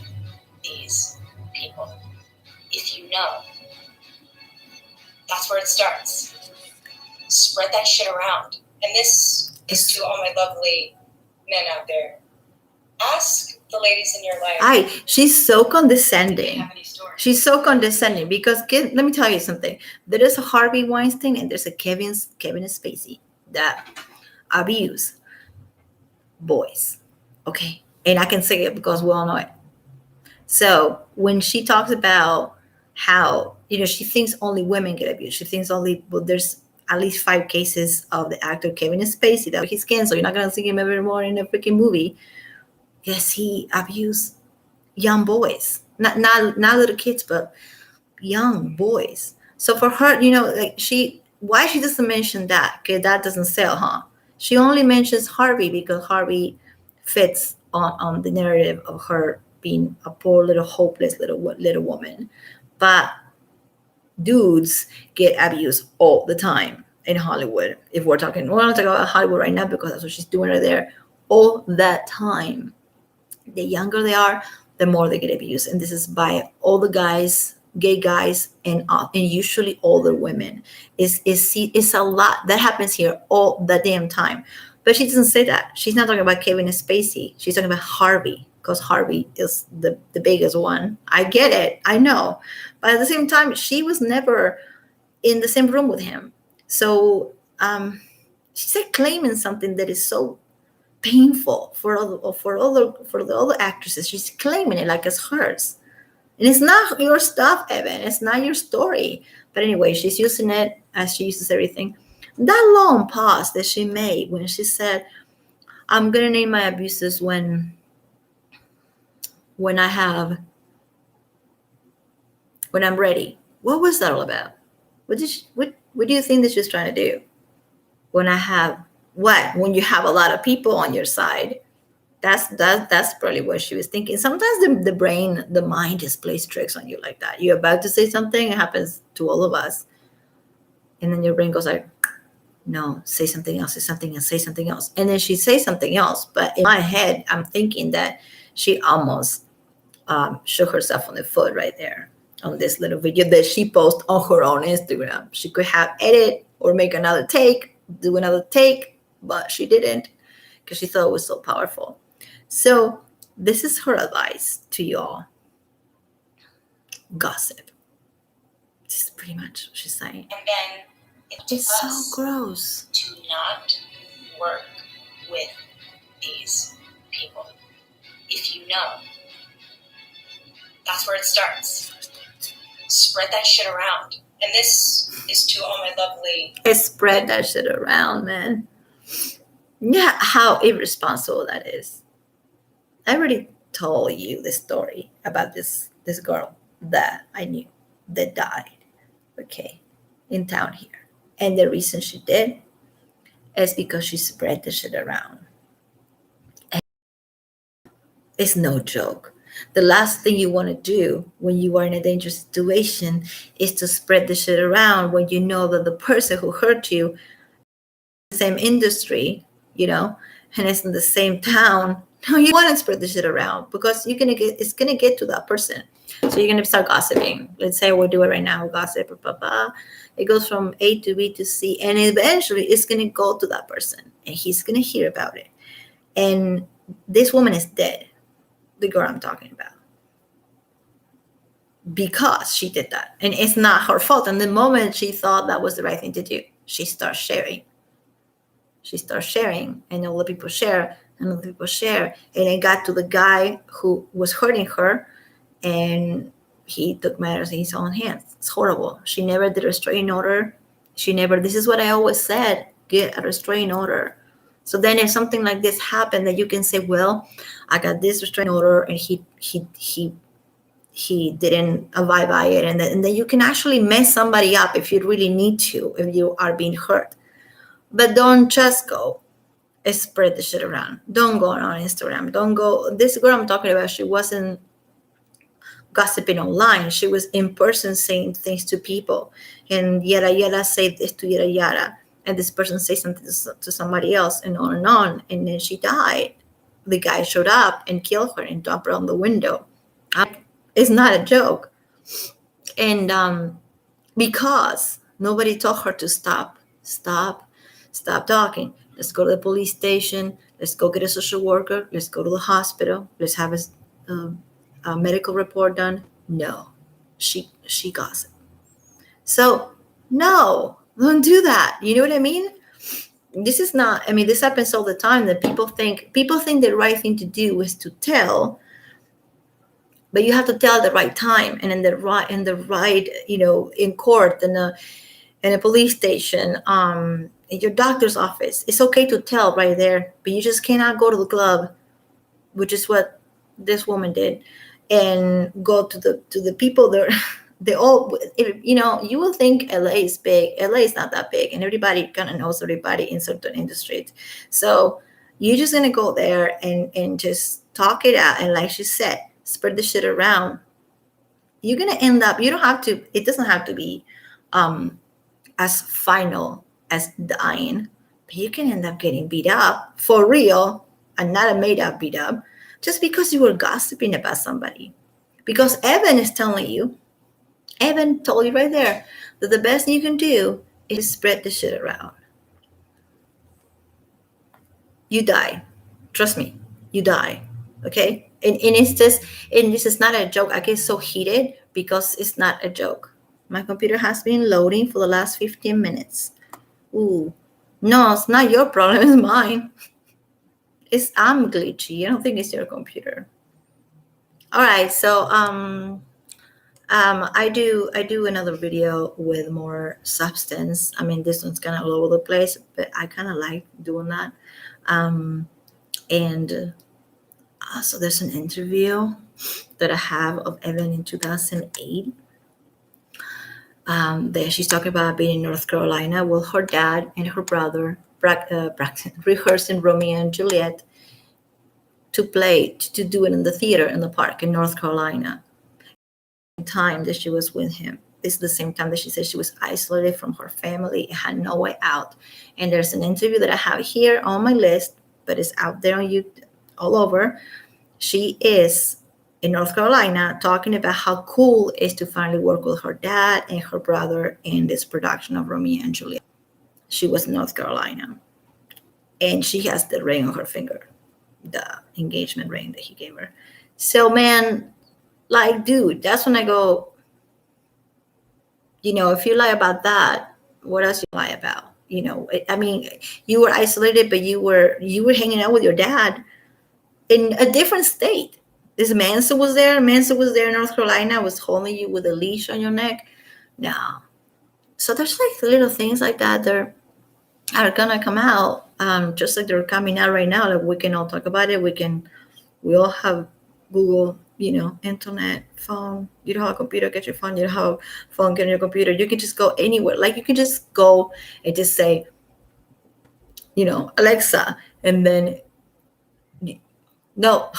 these people. If you know, that's where it starts. Spread that shit around. And this is to all my lovely men out there. Ask the ladies in your life. she's so Do they condescending. have any stories? She's so condescending because let me tell you something. There is a Harvey Weinstein and there's a Kevin Spacey that abuse boys. Okay. And I can say it because we all know it. So when she talks about how, she thinks only women get abused, she thinks there's at least 5 cases of the actor Kevin Spacey that he's canceled. You're not going to see him ever more in a freaking movie. Yes, he abused young boys, not little kids, but young boys. So for her, why she doesn't mention that? Okay, that doesn't sell, huh? She only mentions Harvey because Harvey fits on the narrative of her being a poor little hopeless little woman. But dudes get abused all the time in Hollywood. If we're not talking about Hollywood right now because that's what she's doing right there, all that time. The younger they are, the more they get abused, and this is by all the guys, gay guys, and usually older women. It's a lot that happens here all the damn time. But she doesn't say that. She's not talking about Kevin Spacey. She's talking about Harvey because Harvey is the biggest one. I get it. I know. But at the same time, she was never in the same room with him. So she's like claiming something that is so painful for the other actresses. She's claiming it like it's hers. And it's not your stuff, Evan. It's not your story. But anyway, she's using it as she uses everything. That long pause that she made when she said, I'm going to name my abuses when I'm ready. What was that all about? What do you think that she's trying to do? When you have a lot of people on your side. That's probably what she was thinking. Sometimes the mind just plays tricks on you like that. You're about to say something, it happens to all of us. And then your brain goes like, no, say something else, say something else, say something else. And then she says something else. But in my head, I'm thinking that she almost shook herself on the foot right there on this little video that she posted on her own Instagram. She could have edit or make another take, do another take, but she didn't because she thought it was so powerful. So this is her advice to y'all. Gossip. This is pretty much what she's saying. And then It's so gross. To not work with these people. If you know, that's where it starts. Spread that shit around. And this is to all my lovely... Spread that shit around, man. Yeah, how irresponsible that is. I already told you the story about this girl that I knew that died, okay, in town here. And the reason she did is because she spread the shit around. And it's no joke. The last thing you want to do when you are in a dangerous situation is to spread the shit around when you know that the person who hurt you in the same industry, and it's in the same town. No, you want to spread the shit around because it's gonna get to that person. So you're gonna start gossiping. Let's say we'll do it right now. Gossip, it goes from A to B to C, and eventually it's gonna go to that person, and he's gonna hear about it. And this woman is dead, the girl I'm talking about, because she did that, and it's not her fault. And the moment she thought that was the right thing to do, she starts sharing. And all the people share, and other people share, and it got to the guy who was hurting her, and he took matters in his own hands. It's horrible. She never did a restraining order. This is what I always said, get a restraining order. So then if something like this happened, that you can say, well, I got this restraining order, and he didn't abide by it. And then you can actually mess somebody up if you really need to, if you are being hurt. But don't just go spread the shit around. Don't go on Instagram. Don't go. This girl I'm talking about, she wasn't gossiping online. She was in person saying things to people. And yada yada say this to yada yada. And this person say something to somebody else, and on and on. And then she died. The guy showed up and killed her and dumped her on the window. It's not a joke. And because nobody told her to stop talking. Let's go to the police station. Let's go get a social worker. Let's go to the hospital. Let's have a medical report done. No, she gossiped. So no, don't do that. You know what I mean? This is not. I mean, this happens all the time. That people think the right thing to do is to tell, but you have to tell at the right time and in the right, in court, in a police station, in your doctor's office. It's okay to tell right there, but you just cannot go to the club, which is what this woman did, and go to the people there. They all, you will think LA is big. LA is not that big, and everybody kind of knows everybody in certain industries. So you're just gonna go there and just talk it out, and like she said, spread the shit around. You're gonna end up. You don't have to. It doesn't have to be as final as dying, but you can end up getting beat up for real, and not a made up beat up, just because you were gossiping about somebody. Because Evan is telling you. Evan told you right there that the best you can do is spread the shit around. You die. Trust me, you die. Okay? And this is not a joke. I get so heated because it's not a joke. My computer has been loading for the last 15 minutes. Ooh. No, it's not your problem, it's mine. I'm glitchy. I don't think it's your computer. All right, so I do another video with more substance. I mean, this one's kind of all over the place, but I kind of like doing that. So there's an interview that I have of Evan in 2008. There she's talking about being in North Carolina with her dad and her brother, rehearsing Romeo and Juliet to do it in the theater in the park in North Carolina. Time that she was with him. This is the same time that she said she was isolated from her family, had no way out. And there's an interview that I have here on my list, but it's out there on YouTube all over. She is in North Carolina talking about how cool it is to finally work with her dad and her brother in this production of Romeo and Juliet. She was in North Carolina, and she has the ring on her finger, the engagement ring that he gave her. So, man, like, dude, that's when I go, if you lie about that, what else you lie about? I mean, you were isolated, but you were hanging out with your dad in a different state. This Mansa was there in North Carolina, was holding you with a leash on your neck. No. So there's like little things like that that are gonna come out, just like they're coming out right now. Like, we can all talk about it. We all have Google, internet, phone. You don't have a computer, get your phone. You don't have a phone, get your computer. You can just go anywhere. Like, you can just go and just say, Alexa, and then no.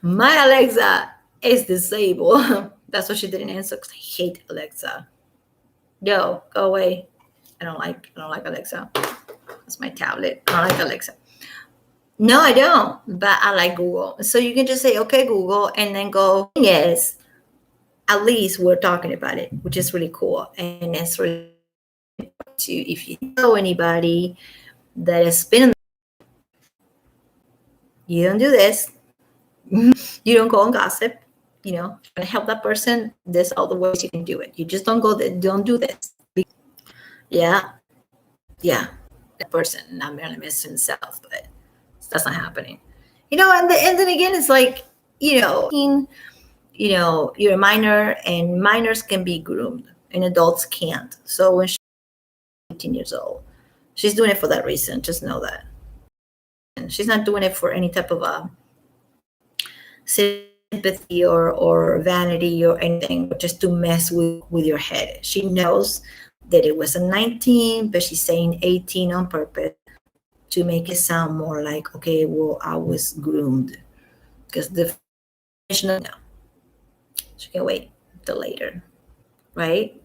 My Alexa is disabled. That's what she didn't answer, because I hate Alexa. No, go away. I don't like Alexa. That's my tablet. I don't like Alexa. No, I don't, but I like Google. So you can just say, okay, Google, and then go, yes, at least we're talking about it, which is really cool. And it's really to, if you know anybody that has been, you don't do this. You don't go and gossip, and help that person. There's all the ways you can do it. You just don't go there, don't do this. Yeah, that person not merely miss himself, but that's not happening. And then again, it's like, you're a minor, and minors can be groomed and adults can't. So when she's 18 years old, she's doing it for that reason. Just know that. And she's not doing it for any type of sympathy or vanity or anything, but just to mess with your head. She knows that it was a 19, but she's saying 18 on purpose to make it sound more like, okay, well, I was groomed. Because the definition, no, she can wait till later, right?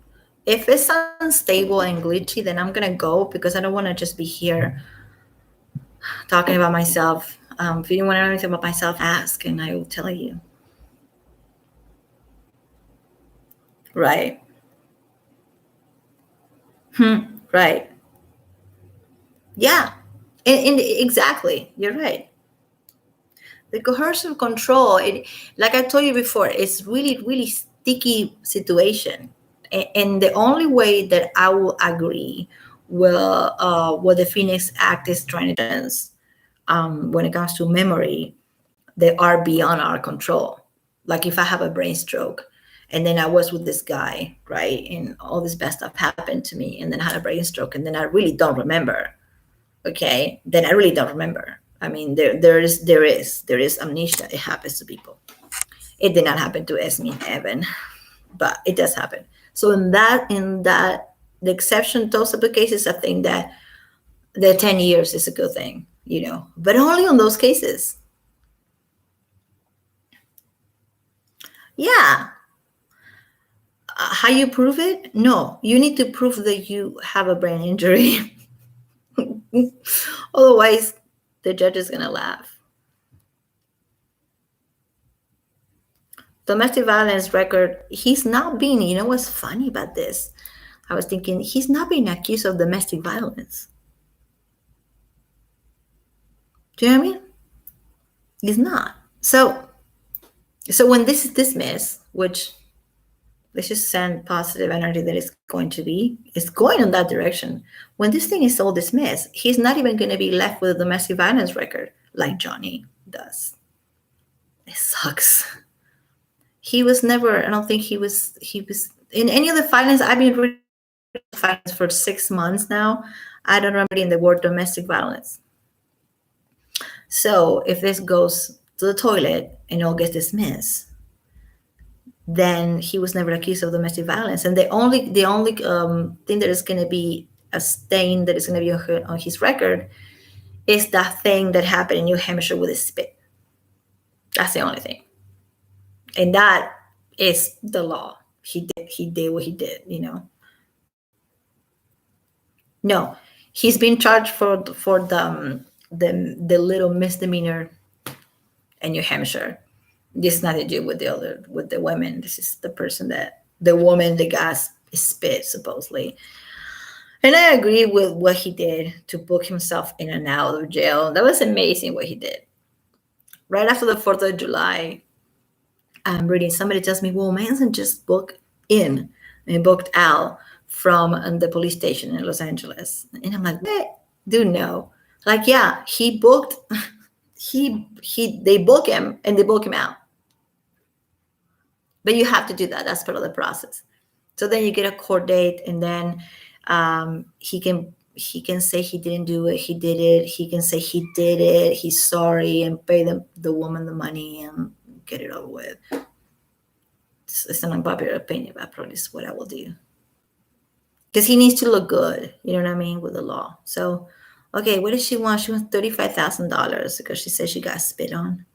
If it's unstable and glitchy, then I'm gonna go because I don't want to just be here talking about myself. If you want to know anything about myself, ask and I will tell you. Right. Right. Yeah. And exactly. You're right. The coercive control, like I told you before, it's really, really sticky situation. And the only way that I will agree with what the Phoenix Act is trying to do when it comes to memory, they are beyond our control. Like if I have a brain stroke and then I was with this guy, right? And all this bad stuff happened to me and then I had a brain stroke and then I really don't remember. Okay, then I really don't remember. I mean, there is amnesia. It happens to people. It did not happen to Esme and Evan, but it does happen. So in that the exception, those type of cases, I think that the 10 years is a good thing, but only on those cases. Yeah. How you prove it? No, you need to prove that you have a brain injury. Otherwise, the judge is going to laugh. Domestic violence record, he's not being, what's funny about this? I was thinking, he's not being accused of domestic violence. Do you know what I mean? He's not. So when this is dismissed, which let's just send positive energy that it's going to be, it's going in that direction. When this thing is all dismissed, he's not even going to be left with a domestic violence record like Johnny does. It sucks. He was never, I don't think he was in any of the filings. I've been reading filings for 6 months now. I don't remember in the word domestic violence. So if this goes to the toilet and all gets dismissed, then he was never accused of domestic violence. And the only thing that is going to be a stain that is going to be on his record is that thing that happened in New Hampshire with his spit. That's the only thing. And that is the law. He did what he did, No, he's been charged for the little misdemeanor in New Hampshire. This is nothing to do with the women. This is the woman that got spit supposedly. And I agree with what he did to book himself in and out of jail. That was amazing what he did. Right after the 4th of July, I'm reading, somebody tells me, well, Manson just booked in and booked out from the police station in Los Angeles. And I'm like, dude, no. Like, yeah, he booked, they book him and they book him out. But you have to do that. That's part of the process. So then you get a court date and then he can say he didn't do it, he did it. He can say he did it, he's sorry, and pay the woman the money and get it over with. It's an unpopular opinion, but probably is what I will do. Because he needs to look good, you know what I mean, with the law. So, okay, what does she want? She wants $35,000 because she said she got spit on.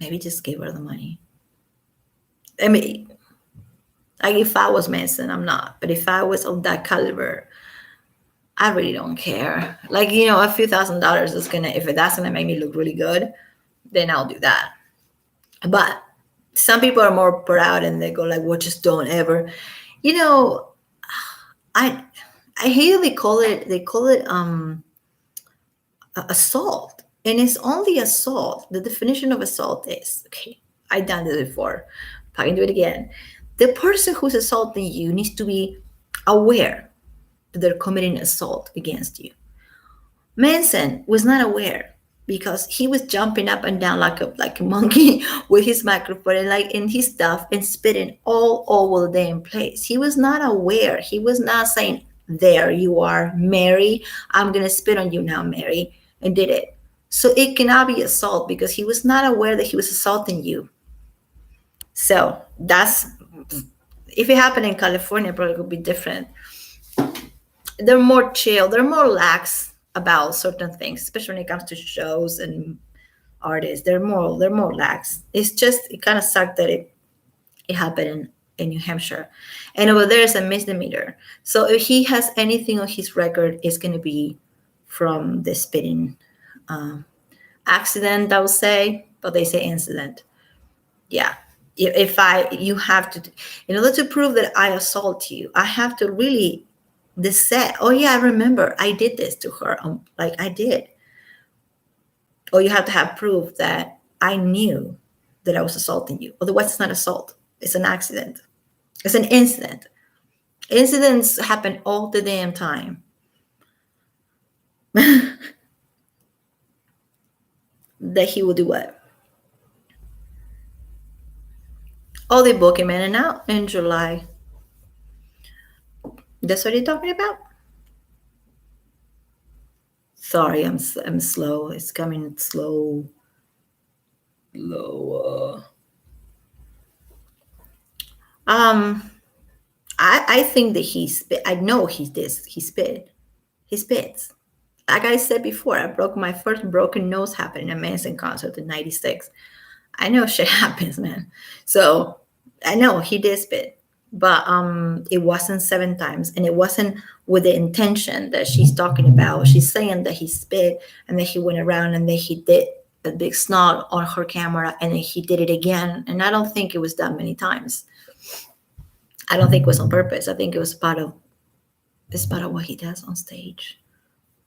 Maybe just give her the money. I mean, like if I was Manson, I'm not. But if I was of that caliber, I really don't care. Like, a few $1,000s is if that's gonna make me look really good, then I'll do that. But some people are more proud and they go like, well, just don't ever. I hear they call it assault. And it's only assault. The definition of assault is, okay, I've done this before. I can do it again. The person who's assaulting you needs to be aware that they're committing assault against you. Manson was not aware because he was jumping up and down like a monkey with his microphone and like in his stuff and spitting all over the damn place. He was not aware. He was not saying, there you are, Mary. I'm going to spit on you now, Mary, and did it. So it cannot be assault because he was not aware that he was assaulting you. So that's If it happened in California, probably would be different. They're more chill. They're more lax about certain things, especially when it comes to shows and artists. They're more lax. It's just it kind of sucked that it happened in New Hampshire, and over there is a misdemeanor. So if he has anything on his record, it's going to be from the spitting accident, I would say, but they say incident. Yeah. If you have to, in order to prove that I assault you, I have to really say, oh yeah, I remember I did this to her. Like I did. Or you have to have proof that I knew that I was assaulting you. Otherwise, it's not assault. It's an accident. It's an incident. Incidents happen all the damn time. That he will do what? Oh, they book him in and out in July. That's what you're talking about? Sorry, I'm slow. It's coming slow. Lower. I think that he spit. I know he this. He spit. He spits. Like I said before, I broke my first broken nose happened in a Manson concert in '96. I know shit happens, man. So I know he did spit, but it wasn't 7 times, and it wasn't with the intention that she's talking about. She's saying that he spit and then he went around and then he did a big snot on her camera and then he did it again. And I don't think it was that many times. I don't think it was on purpose. I think it was part of what he does on stage.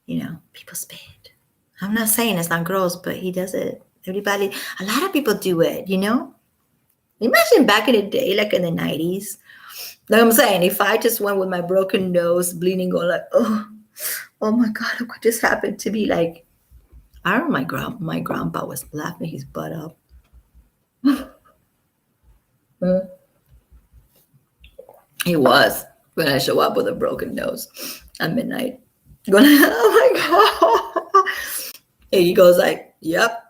You know, people spit. I'm not saying it's not gross, but he does it. Everybody, a lot of people do it, you know? Imagine back in the day, like in the 90s. Like I'm saying, if I just went with my broken nose, bleeding, going like, oh my God, what just happened to me? Like, I remember my grandpa was laughing his butt up. He was when I show up with a broken nose at midnight. Going, oh my God. And he goes like, yep,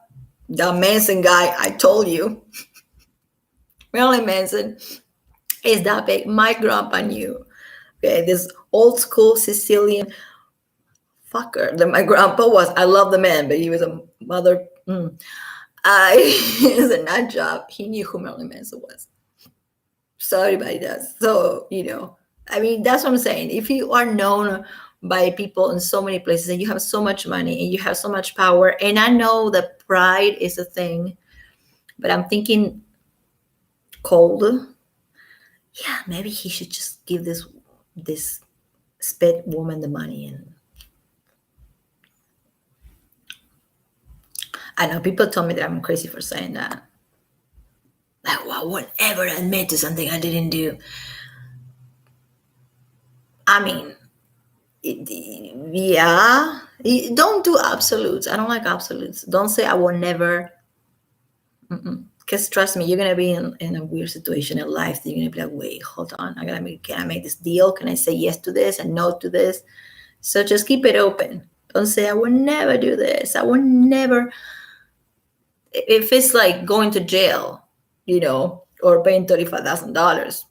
that Manson guy, I told you. Marilyn Manson is that big. My grandpa knew. Okay, this old school Sicilian fucker that my grandpa was. I love the man, but he was a mother. It's a nut job. He knew who Marilyn Manson was. So everybody does. So, you know, I mean, that's what I'm saying. If you are known by people in so many places and you have so much money and you have so much power, and I know that pride is a thing, but I'm thinking cold. Yeah, maybe he should just give this spit woman the money. And I know people told me that I'm crazy for saying that. Like, well, I won't ever admit to something I didn't do. I mean, yeah, don't do absolutes. I don't like absolutes. Don't say I will never. Because trust me, you're gonna be in a weird situation in life that you're gonna be like, wait, hold on, can I make this deal? Can I say yes to this and no to this? So just keep it open. Don't say I will never do this. I will never. If it's like going to jail, you know, or paying $35,000,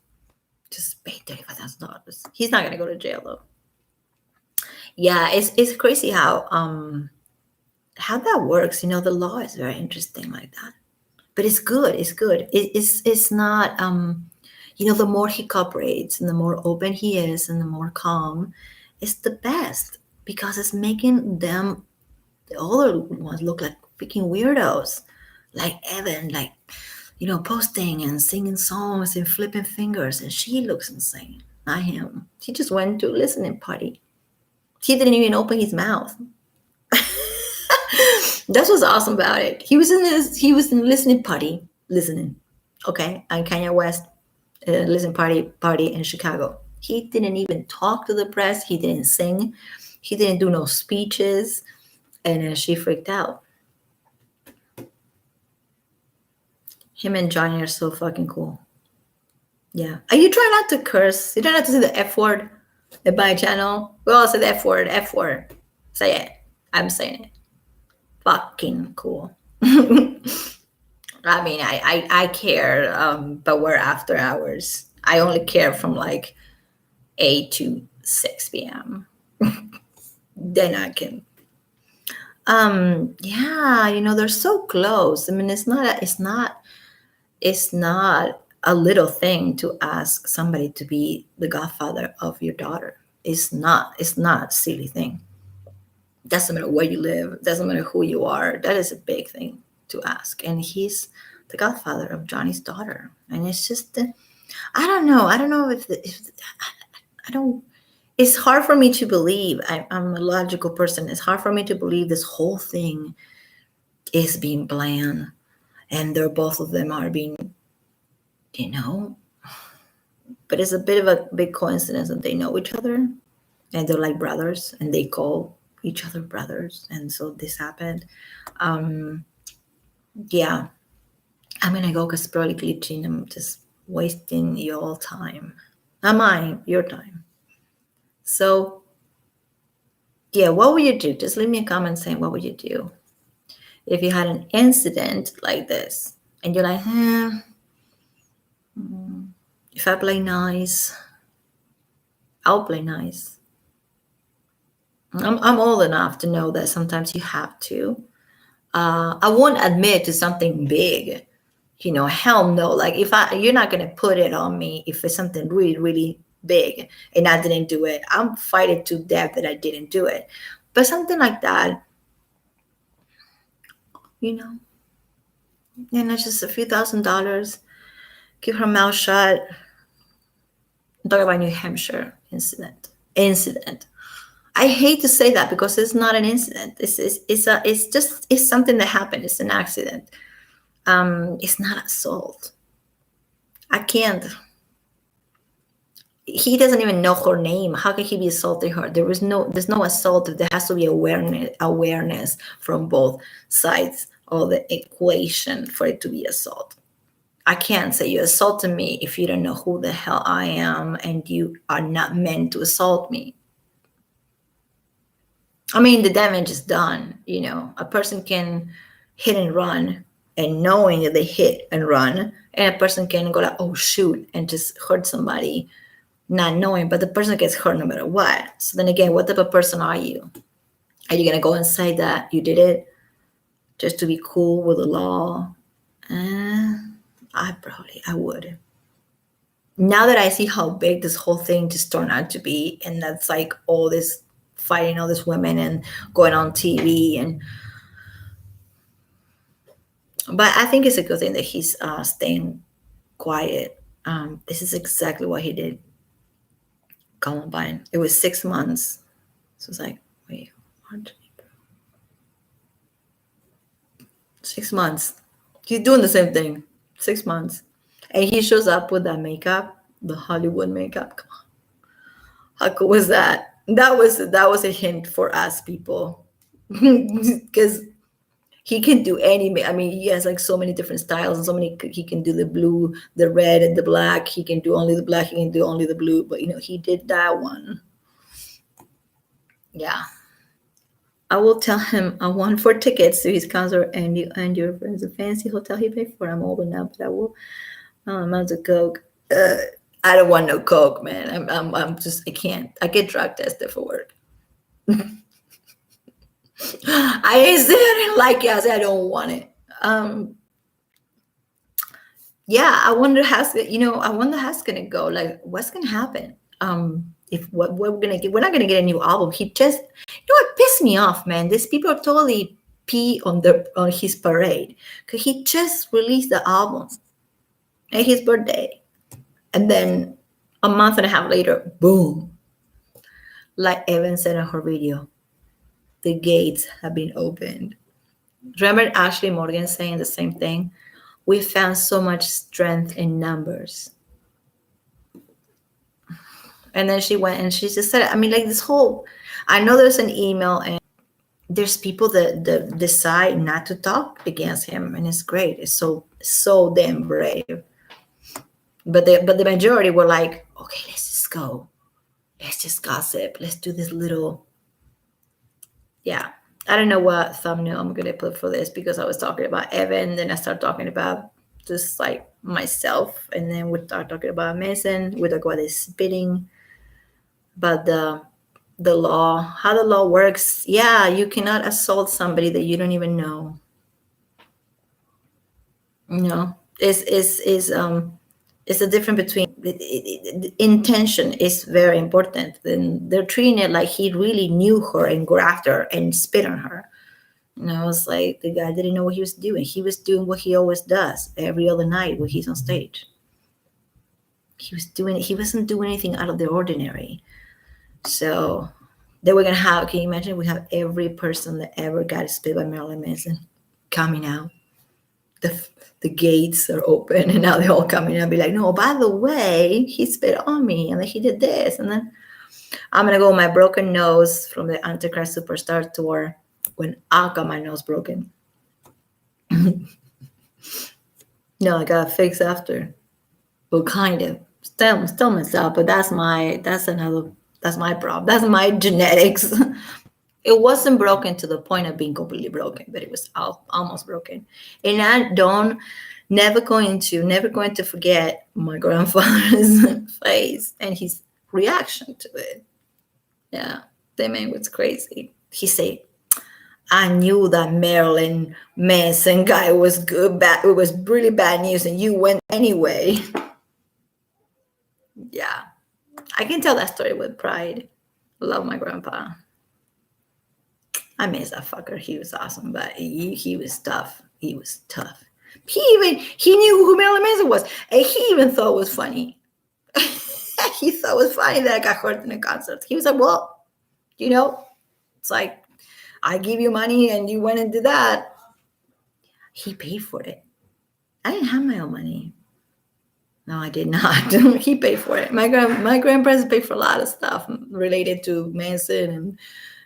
just pay $35,000. He's not gonna go to jail though. Yeah, it's crazy how that works. You know, the law is very interesting like that. But it's good. It's good. It's not. You know, the more he cooperates and the more open he is and the more calm, it's the best because it's making them, the other ones, look like freaking weirdos, like Evan, like, you know, posting and singing songs and flipping fingers, and she looks insane. Not him. He just went to a listening party. He didn't even open his mouth. That's what's awesome about it. He was in listening party, listening. Okay, on Kanye West listening party in Chicago. He didn't even talk to the press. He didn't sing. He didn't do no speeches, and she freaked out. Him and Johnny are so fucking cool. Yeah. Are you trying not to curse? You try not to say the F word in my channel? We all say the F word, F word. Say it. I'm saying it. Fucking cool. I mean, I care, but we're after hours. I only care from like 8 to 6 p.m. Then I can. Yeah, they're so close. I mean, it's not a little thing to ask somebody to be the godfather of your daughter. It's not a silly thing. Doesn't matter where you live, doesn't matter who you are. That is a big thing to ask. And he's the godfather of Johnny's daughter. And it's just, I don't know. I don't know if I don't, it's hard for me to believe. I'm a logical person. It's hard for me to believe this whole thing is being planned. And both of them are being, but it's a bit of a big coincidence that they know each other and they're like brothers and they call each other brothers. And so this happened. Yeah, I'm going to go because probably glitching. I'm just wasting your time. Not mine, your time. So, yeah, what would you do? Just leave me a comment saying what would you do if you had an incident like this and you're like, if I play nice, I'll play nice. I'm old enough to know that sometimes you have to. I won't admit to something big. Hell no. Like you're not gonna put it on me if it's something really, really big and I didn't do it. I'm fighting to death that I didn't do it. But something like that, and it's just a few $1,000s. Keep her mouth shut. Talk about New Hampshire incident. I hate to say that because it's not an incident. It's something that happened. It's an accident. It's not assault. I can't. He doesn't even know her name. How can he be assaulting her? There's no assault. There has to be awareness from both sides of the equation for it to be assault. I can't say you assaulted me if you don't know who the hell I am and you are not meant to assault me. I mean, the damage is done. A person can hit and run and knowing that they hit and run, and a person can go like, oh shoot, and just hurt somebody not knowing, but the person gets hurt no matter what. So then again, what type of person are you? Are you gonna go and say that you did it just to be cool with the law? I would. Now that I see how big this whole thing just turned out to be, and that's like all this fighting all these women and going on TV, but I think it's a good thing that he's staying quiet. This is exactly what he did. Columbine. It was 6 months. So it's like, wait, what? 6 months. He's doing the same thing. 6 months. And he shows up with that makeup, the Hollywood makeup. Come on. How cool was that? That was a hint for us people. Because he can do any, I mean, he has like so many different styles and he can do the blue, the red, and the black. He can do only the black, he can do only the blue, but he did that one. Yeah. I will tell him I want 4 tickets to his concert and your friends, a fancy hotel he paid for. I'm old enough, but I will. Amounts of coke. I don't want no coke, man. I can't. I get drug tested for work. I ain't said I didn't like it. I said I don't want it. Yeah, I wonder how it's gonna go. Like, what's gonna happen? If what we're gonna get, we're not gonna get a new album. He just, what pissed me off, man. These people are totally pee on his parade because he just released the album at his birthday, and then a month and a half later, boom. Like Evan said in her video, the gates have been opened. Remember Ashley Morgan saying the same thing? We found so much strength in numbers. And then she went and she just said, I mean, like this whole, I know there's an email and there's people that decide not to talk against him, and it's great. It's so damn brave. But the majority were like, okay, let's just go. Let's just gossip. Let's do this little, yeah. I don't know what thumbnail I'm going to put for this because I was talking about Evan, then I started talking about just like myself. And then we start talking about Mason. We talk about the spitting, about the law, how the law works. Yeah, you cannot assault somebody that you don't even know. You know, it's the difference between intention is very important. And they're treating it like he really knew her and go after her and spit on her. And I was like, the guy didn't know what he was doing. He was doing what he always does every other night when he's on stage. He wasn't doing anything out of the ordinary. So then we're gonna have, can you imagine, we have every person that ever got spit by Marilyn Manson coming out. The gates are open, and now they're all coming out and be like, no, by the way, he spit on me, and then he did this. And then I'm gonna go with my broken nose from the Antichrist Superstar tour when I got my nose broken. No, I got fixed after. Well, kind of. Still messed up, but that's my problem. That's my genetics. It wasn't broken to the point of being completely broken, but it was almost broken. And I never going to forget my grandfather's face and his reaction to it. Yeah, that man was crazy. He said, I knew that Marilyn Manson guy was good, bad. It was really bad news, and you went anyway. Yeah, I can tell that story with pride. Love my grandpa. I miss that fucker. He was awesome, but he was tough. He was tough. He knew who Marilyn Manson was, and he even thought it was funny. He thought it was funny that I got hurt in a concert. He was like, well, it's like, I give you money and you went and did that. He paid for it. I didn't have my own money. No, I did not. He paid for it. My grandparents paid for a lot of stuff related to Manson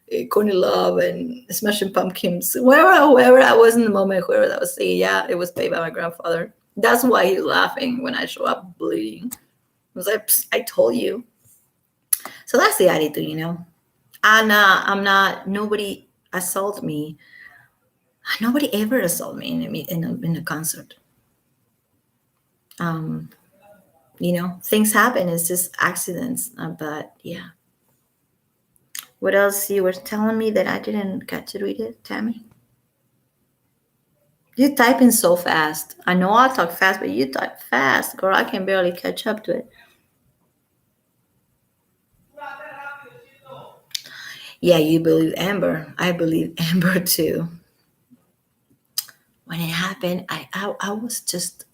and Courtney Love and Smashing Pumpkins. Whoever I was in the moment, whoever that was saying, yeah, it was paid by my grandfather. That's why he's laughing when I show up bleeding. I was like, I told you. So that's the attitude, I'm not, nobody assault me. Nobody ever assault me in a concert. Things happen. It's just accidents. But yeah. What else? You were telling me that I didn't get to read it, Tammy? You typing so fast. I know I talk fast, but you type fast. Girl, I can barely catch up to it. Yeah, you believe Amber. I believe Amber too. When it happened, I was just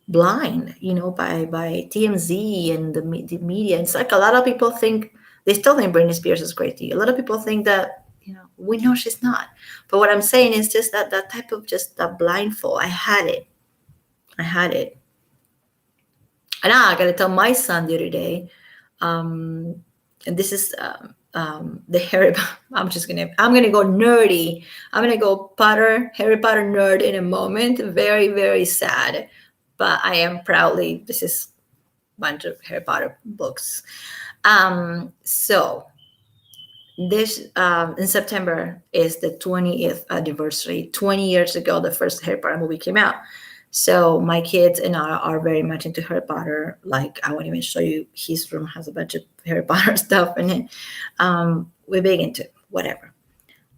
blind, by TMZ and the media. It's like a lot of people think, they still think Britney Spears is crazy. A lot of people think that, we know she's not. But what I'm saying is just that type of just that blindfold. I had it. And I got to tell my son the other day, and this is the Harry. I'm gonna go nerdy. I'm gonna go Harry Potter nerd in a moment. Very, very sad, but I am proudly. This is a bunch of Harry Potter books. So this in September is the 20th anniversary. 20 years ago, the first Harry Potter movie came out. So my kids and I are very much into Harry Potter. Like, I won't even show you. His room has a bunch of Harry Potter stuff in it. We're big into it, whatever.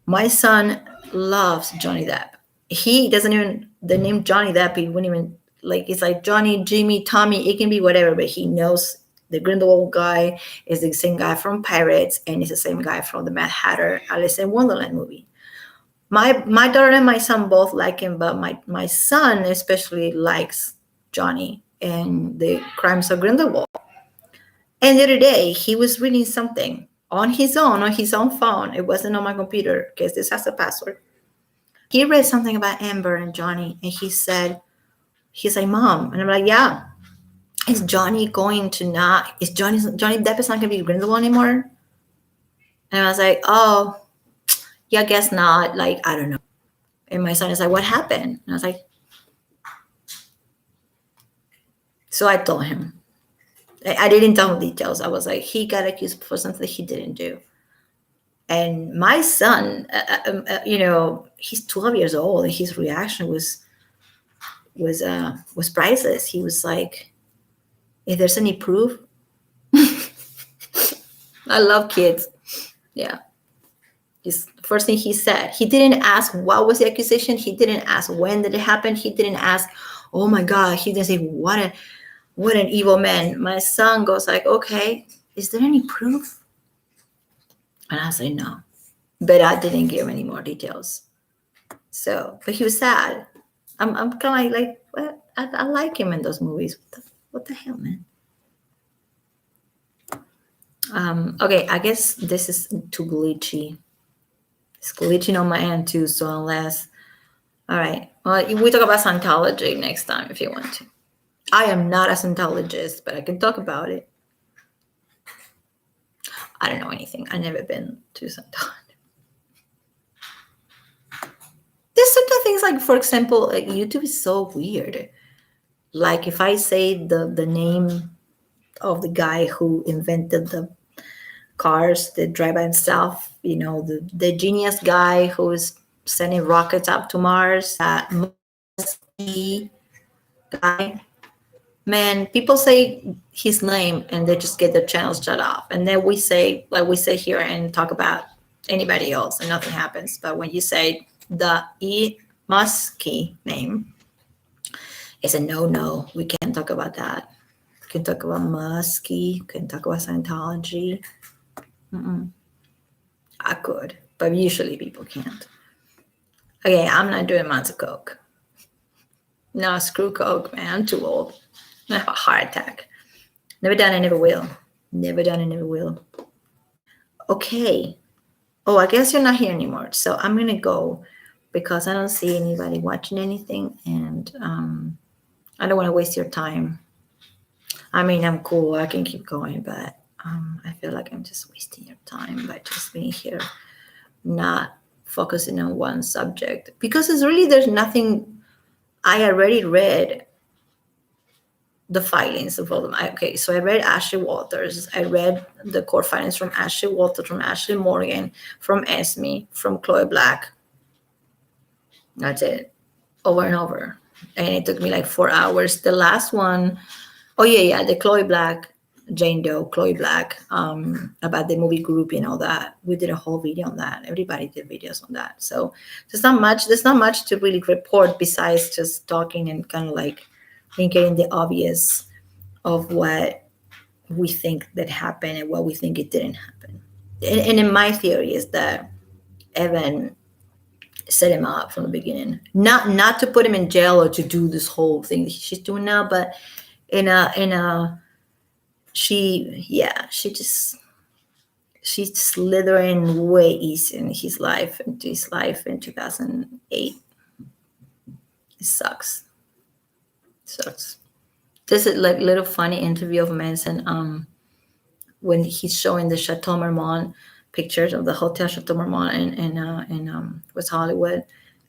My son loves Johnny Depp. He doesn't even, the name Johnny Depp, he wouldn't even, it's like Johnny, Jimmy, Tommy, it can be whatever, but he knows the Grindelwald guy is the same guy from Pirates, and it's the same guy from the Mad Hatter, Alice in Wonderland movie. My daughter and my son both like him, but my son especially likes Johnny and the Crimes of Grindelwald. And the other day, he was reading something on his own phone. It wasn't on my computer because this has a password. He read something about Amber and Johnny, and he's like, Mom, and I'm like, yeah. Is Johnny Depp is not going to be Grindelwald anymore? And I was like, oh, yeah, I guess not. I don't know. And my son is like, what happened? And I was like, so I told him. I didn't tell him details. I was like, he got accused for something he didn't do. And my son, he's 12 years old, and his reaction was was priceless. He was like, if there's any proof, I love kids. Yeah. His first thing he said, he didn't ask what was the accusation. He didn't ask when did it happen. He didn't ask, oh my God. He didn't say, what an evil man. My son goes like, okay, is there any proof? And I say no. But I didn't give any more details. So, but he was sad. I'm kind of like what? I like him in those movies. What the hell, man? Okay, I guess this is too glitchy. It's glitching on my end too, so unless... All right, well, we talk about Scientology next time if you want to. I am not a Scientologist, but I can talk about it. I don't know anything. I've never been to Scientology. There's certain things like, for example, like YouTube is so weird. Like if I say the name of the guy who invented the cars that drive by himself, you know, the genius guy who is sending rockets up to Mars, that guy, man, people say his name and they just get their channels shut off. And then we say, like we sit here and talk about anybody else and nothing happens. But when you say the Muskie name, it's a no, we can't talk about that. We can talk about Muskie, we can talk about Scientology. I could, but usually people can't. Okay, I'm not doing months of coke. No, screw coke, man. I'm too old. I have a heart attack. Never done it, never will. Never done it, never will. Okay. Oh, I guess you're not here anymore. So I'm going to go because I don't see anybody watching anything. And I don't want to waste your time. I mean, I'm cool. I can keep going, but I feel like I'm just wasting your time by just being here, not focusing on one subject. Because it's really, there's nothing. I already read the filings of all of them. Okay, so I read Ashley Walters. I read the court filings from Ashley Walters, from Ashley Morgan, from Esme, from Chloe Black. That's it, over and over. And it took me like 4 hours. The last one, the Chloe Black, Jane Doe, Chloe Black, about the movie Group and all that. We did a whole video on that. Everybody did videos on that. So there's not much to really report besides just talking and kind of like thinking the obvious of what we think that happened and what we think it didn't happen. And in my theory is that Evan set him up from the beginning, not to put him in jail or to do this whole thing that she's doing now, but she's slithering way easy into his life in 2008. It sucks. There's a like little funny interview of Manson when he's showing the Chateau Marmont pictures of the Hotel Chateau Marmont in West Hollywood,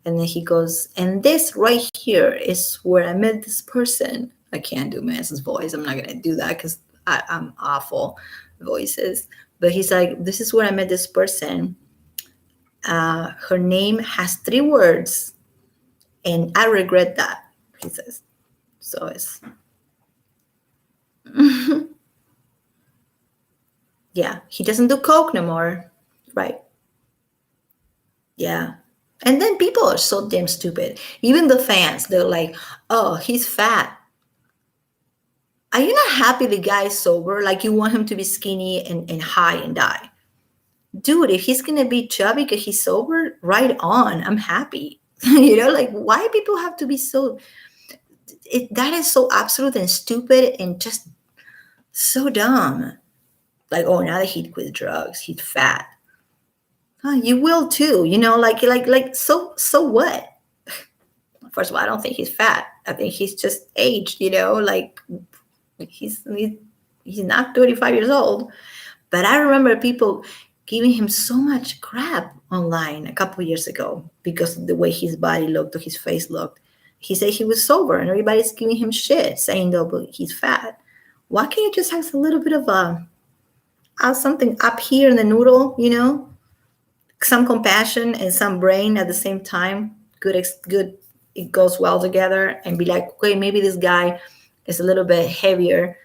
and then he goes, and this right here is where I met this person. I can't do Manson's voice. I'm not gonna do that because I'm awful voices. But he's like, this is where I met this person. Her name has 3 words, and I regret that, he says. So it's yeah, he doesn't do coke no more, right? Yeah. And then people are so damn stupid. Even the fans, they're like, oh, he's fat. Are you not happy the guy is sober? Like you want him to be skinny and high and die? Dude, if he's going to be chubby because he's sober, right on. I'm happy. Like why people have to be so... that is so absolute and stupid and just so dumb. Like, oh, now that he quit drugs, he's fat. You will too, so what? First of all, I don't think he's fat. I think he's just aged, like he's not 35 years old. But I remember people giving him so much crap online a couple of years ago because of the way his body looked or his face looked. He said he was sober and everybody's giving him shit saying, though, but he's fat. Why can't you just have a little bit of something up here in the noodle, some compassion and some brain at the same time, good it goes well together and be like, okay, maybe this guy is a little bit heavier,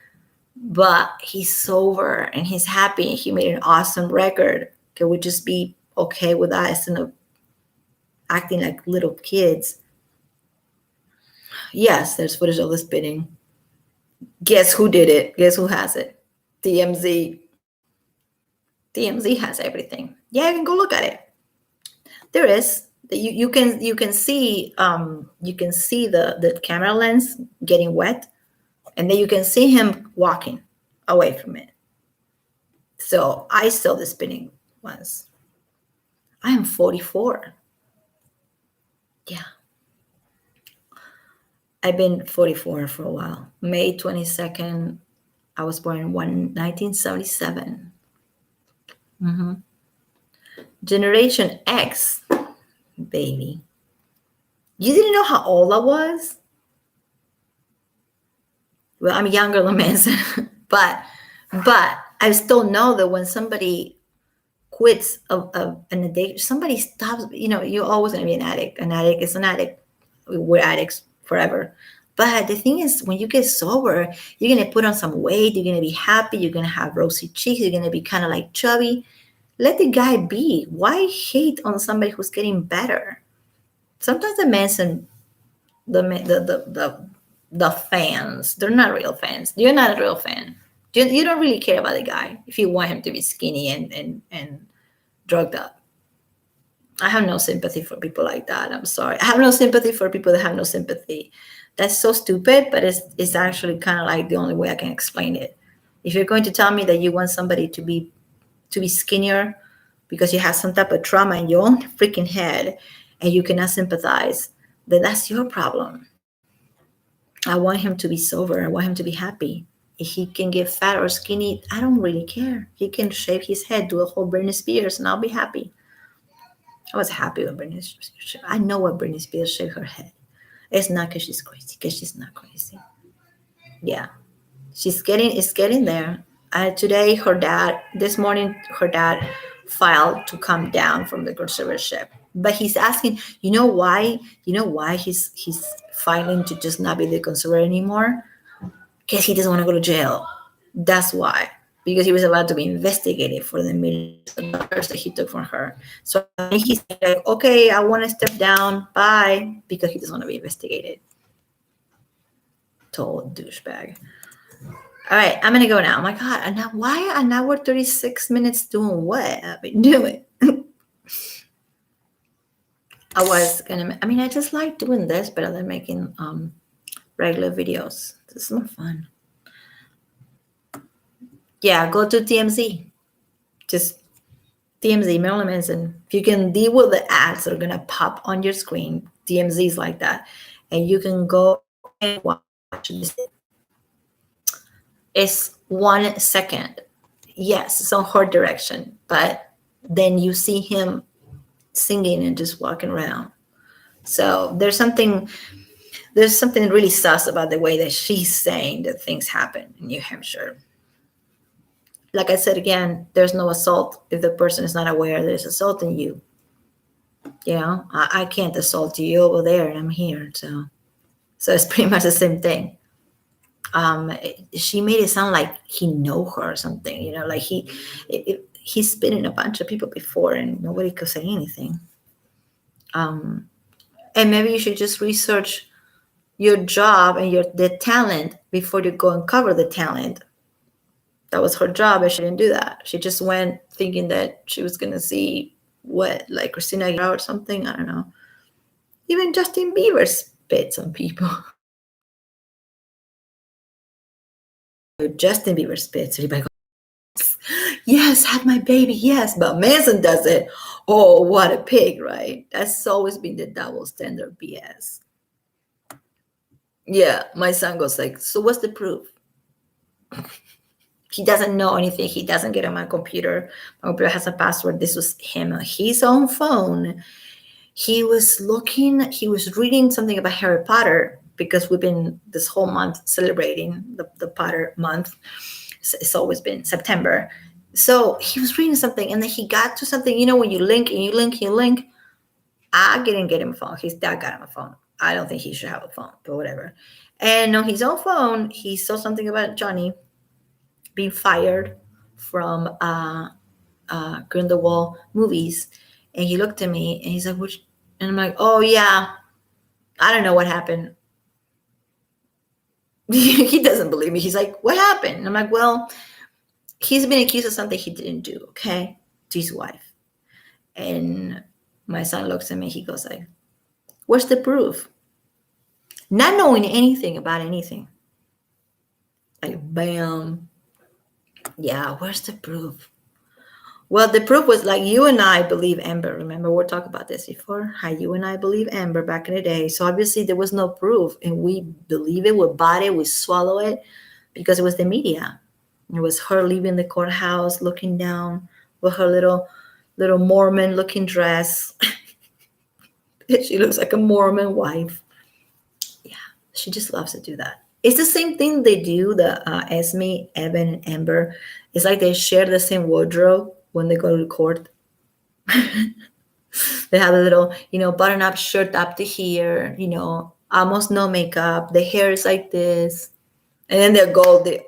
but he's sober and he's happy. He made an awesome record. Can we just be okay with that instead of acting like little kids? Yes, there's footage of the spitting. Guess who did it? Guess who has it? TMZ. TMZ has everything. Yeah, you can go look at it. There is. You can see the camera lens getting wet, and then you can see him walking away from it. So I saw the spinning once. I am 44. Yeah. I've been 44 for a while. May 22nd, I was born in 1977. Mm-hmm. Generation X, baby. You didn't know how old I was? Well, I'm younger than Manson, but I still know that when somebody quits an addiction, somebody stops, you're always going to be an addict. An addict is an addict. We're addicts forever. But the thing is, when you get sober, you're going to put on some weight. You're going to be happy. You're going to have rosy cheeks. You're going to be kind of like chubby. Let the guy be. Why hate on somebody who's getting better? Sometimes the Manson, the fans, they're not real fans. You're not a real fan. You don't really care about the guy if you want him to be skinny and drugged up. I have no sympathy for people like that. I'm sorry. I have no sympathy for people that have no sympathy. That's so stupid, but it's actually kind of like the only way I can explain it. If you're going to tell me that you want somebody to be skinnier because you have some type of trauma in your own freaking head and you cannot sympathize, then that's your problem. I want him to be sober. I want him to be happy. If he can get fat or skinny, I don't really care. He can shave his head, do a whole Britney Spears, and I'll be happy. I was happy with Britney Spears. I know what Britney Spears shaved her head. It's not because she's crazy, because she's not crazy. Yeah. It's getting there. Today, this morning, her dad filed to come down from the conservatorship. But he's asking, you know why he's filing to just not be the conservator anymore? Because he doesn't want to go to jail. That's why. Because he was about to be investigated for the millions of dollars that he took from her. So he's like, okay, I want to step down. Bye. Because he doesn't want to be investigated. Total douchebag. All right, I'm going to go now. Oh my God. And now we're 36 minutes doing what? I've been doing. I just like doing this better than making regular videos. This is more fun. Yeah, go to TMZ. Just TMZ, Marilyn Manson. If you can deal with the ads that are going to pop on your screen, TMZ is like that. And you can go and watch this. It's 1 second. Yes, it's on her direction. But then you see him singing and just walking around. So there's something really sus about the way that she's saying that things happen in New Hampshire. Like I said again, there's no assault if the person is not aware there's assaulting you. I can't assault you over there and I'm here. So it's pretty much the same thing. She made it sound like he know her or something, like he's been in a bunch of people before and nobody could say anything. And maybe you should just research your job and the talent before you go and cover the talent. That was her job, and she didn't do that. She just went thinking that she was going to see like Christina Aguilera or something. I don't know. Even Justin Bieber spits on people. Justin Bieber spits. Everybody goes, yes, have my baby, yes. But Manson does it. Oh, what a pig, right? That's always been the double standard BS. Yeah, my son goes like, so what's the proof? He doesn't know anything. He doesn't get on my computer. My computer has a password. This was him on his own phone. He was reading something about Harry Potter because we've been this whole month celebrating the Potter month. It's always been September. So he was reading something and then he got to something, when you link and you link, I didn't get him a phone. His dad got him a phone. I don't think he should have a phone, but whatever. And on his own phone, he saw something about Johnny being fired from Grindelwald movies. And he looked at me and he's like, which? And I'm like, oh, yeah, I don't know what happened. He doesn't believe me. He's like, what happened? And I'm like, well, he's been accused of something he didn't do, okay, to his wife. And my son looks at me, he goes like, where's the proof? Not knowing anything about anything. Like, bam. Yeah, where's the proof? Well, the proof was like, you and I believe Amber. Remember, we'll talk about this before. How you and I believe Amber back in the day. So obviously there was no proof. And we believe it, we bought it, we swallow it because it was the media. It was her leaving the courthouse, looking down with her little Mormon looking dress. She looks like a Mormon wife. Yeah, she just loves to do that. It's the same thing they do, the Esme, Evan, and Amber. It's like they share the same wardrobe when they go to court. They have a little, button-up shirt up to here, almost no makeup. The hair is like this. And then they're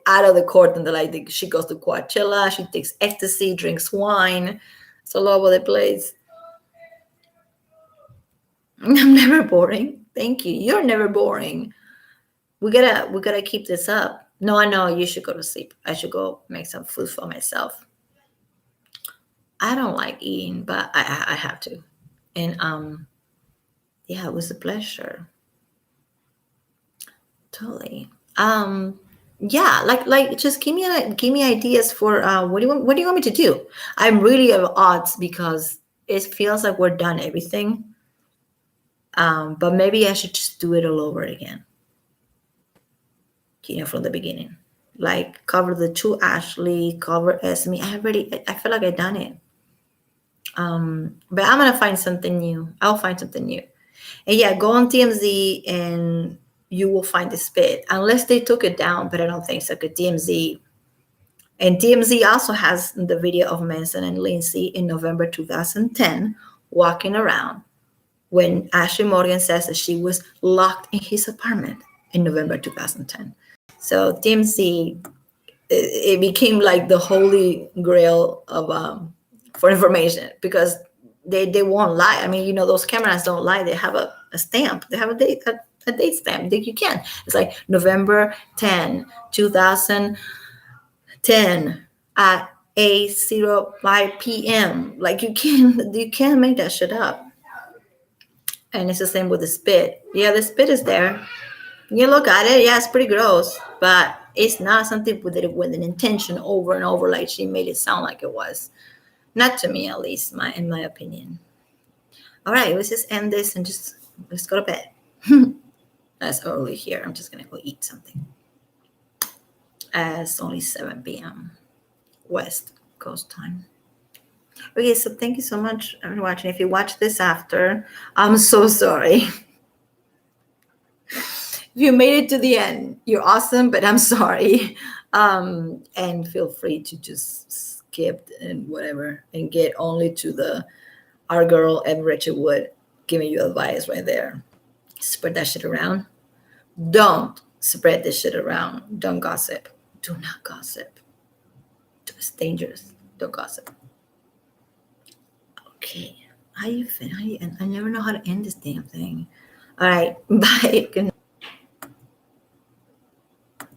out of the court and they're like, she goes to Coachella, she takes ecstasy, drinks wine. It's all over the place. I'm never boring. Thank you. You're never boring. We gotta keep this up. No, I know you should go to sleep. I should go make some food for myself. I don't like eating, but I have to. And yeah, it was a pleasure. Totally. Yeah, like just give me ideas for what do you want me to do? I'm really at odds because it feels like we're done everything. But maybe I should just do it all over again. From the beginning. Like cover the 2 Ashley, cover Esme. I feel like I've done it. But I'm gonna find something new. I'll find something new. And yeah, go on TMZ and you will find the spit. Unless they took it down, but I don't think so. Because TMZ. And TMZ also has the video of Manson and Lindsay in November 2010 walking around when Ashley Morgan says that she was locked in his apartment in November 2010. So TMZ, it became like the holy grail of for information because they won't lie. I mean, those cameras don't lie. They have a stamp. They have a date stamp. You can. It's like November 10, 2010 at 8:05 p.m. Like you can't make that shit up. And it's the same with the spit. Yeah, the spit is there. You look at it, yeah, it's pretty gross, but it's not something with an intention over and over like she made it sound like it was. Not to me, at least, in my opinion. All right, let's just end this and let's go to bed. That's early here. I'm just going to go eat something. It's only 7 p.m. West Coast time. Okay, so thank you so much for watching. If you watch this after, I'm so sorry. If you made it to the end, you're awesome, but I'm sorry. And feel free to just skip and whatever and get only to our girl and Richard Wood giving you advice right there. Spread that shit around. Don't spread this shit around. Don't gossip. Do not gossip. It's dangerous. Don't gossip. Okay. How you feel? I never know how to end this damn thing. All right. Bye. Good night.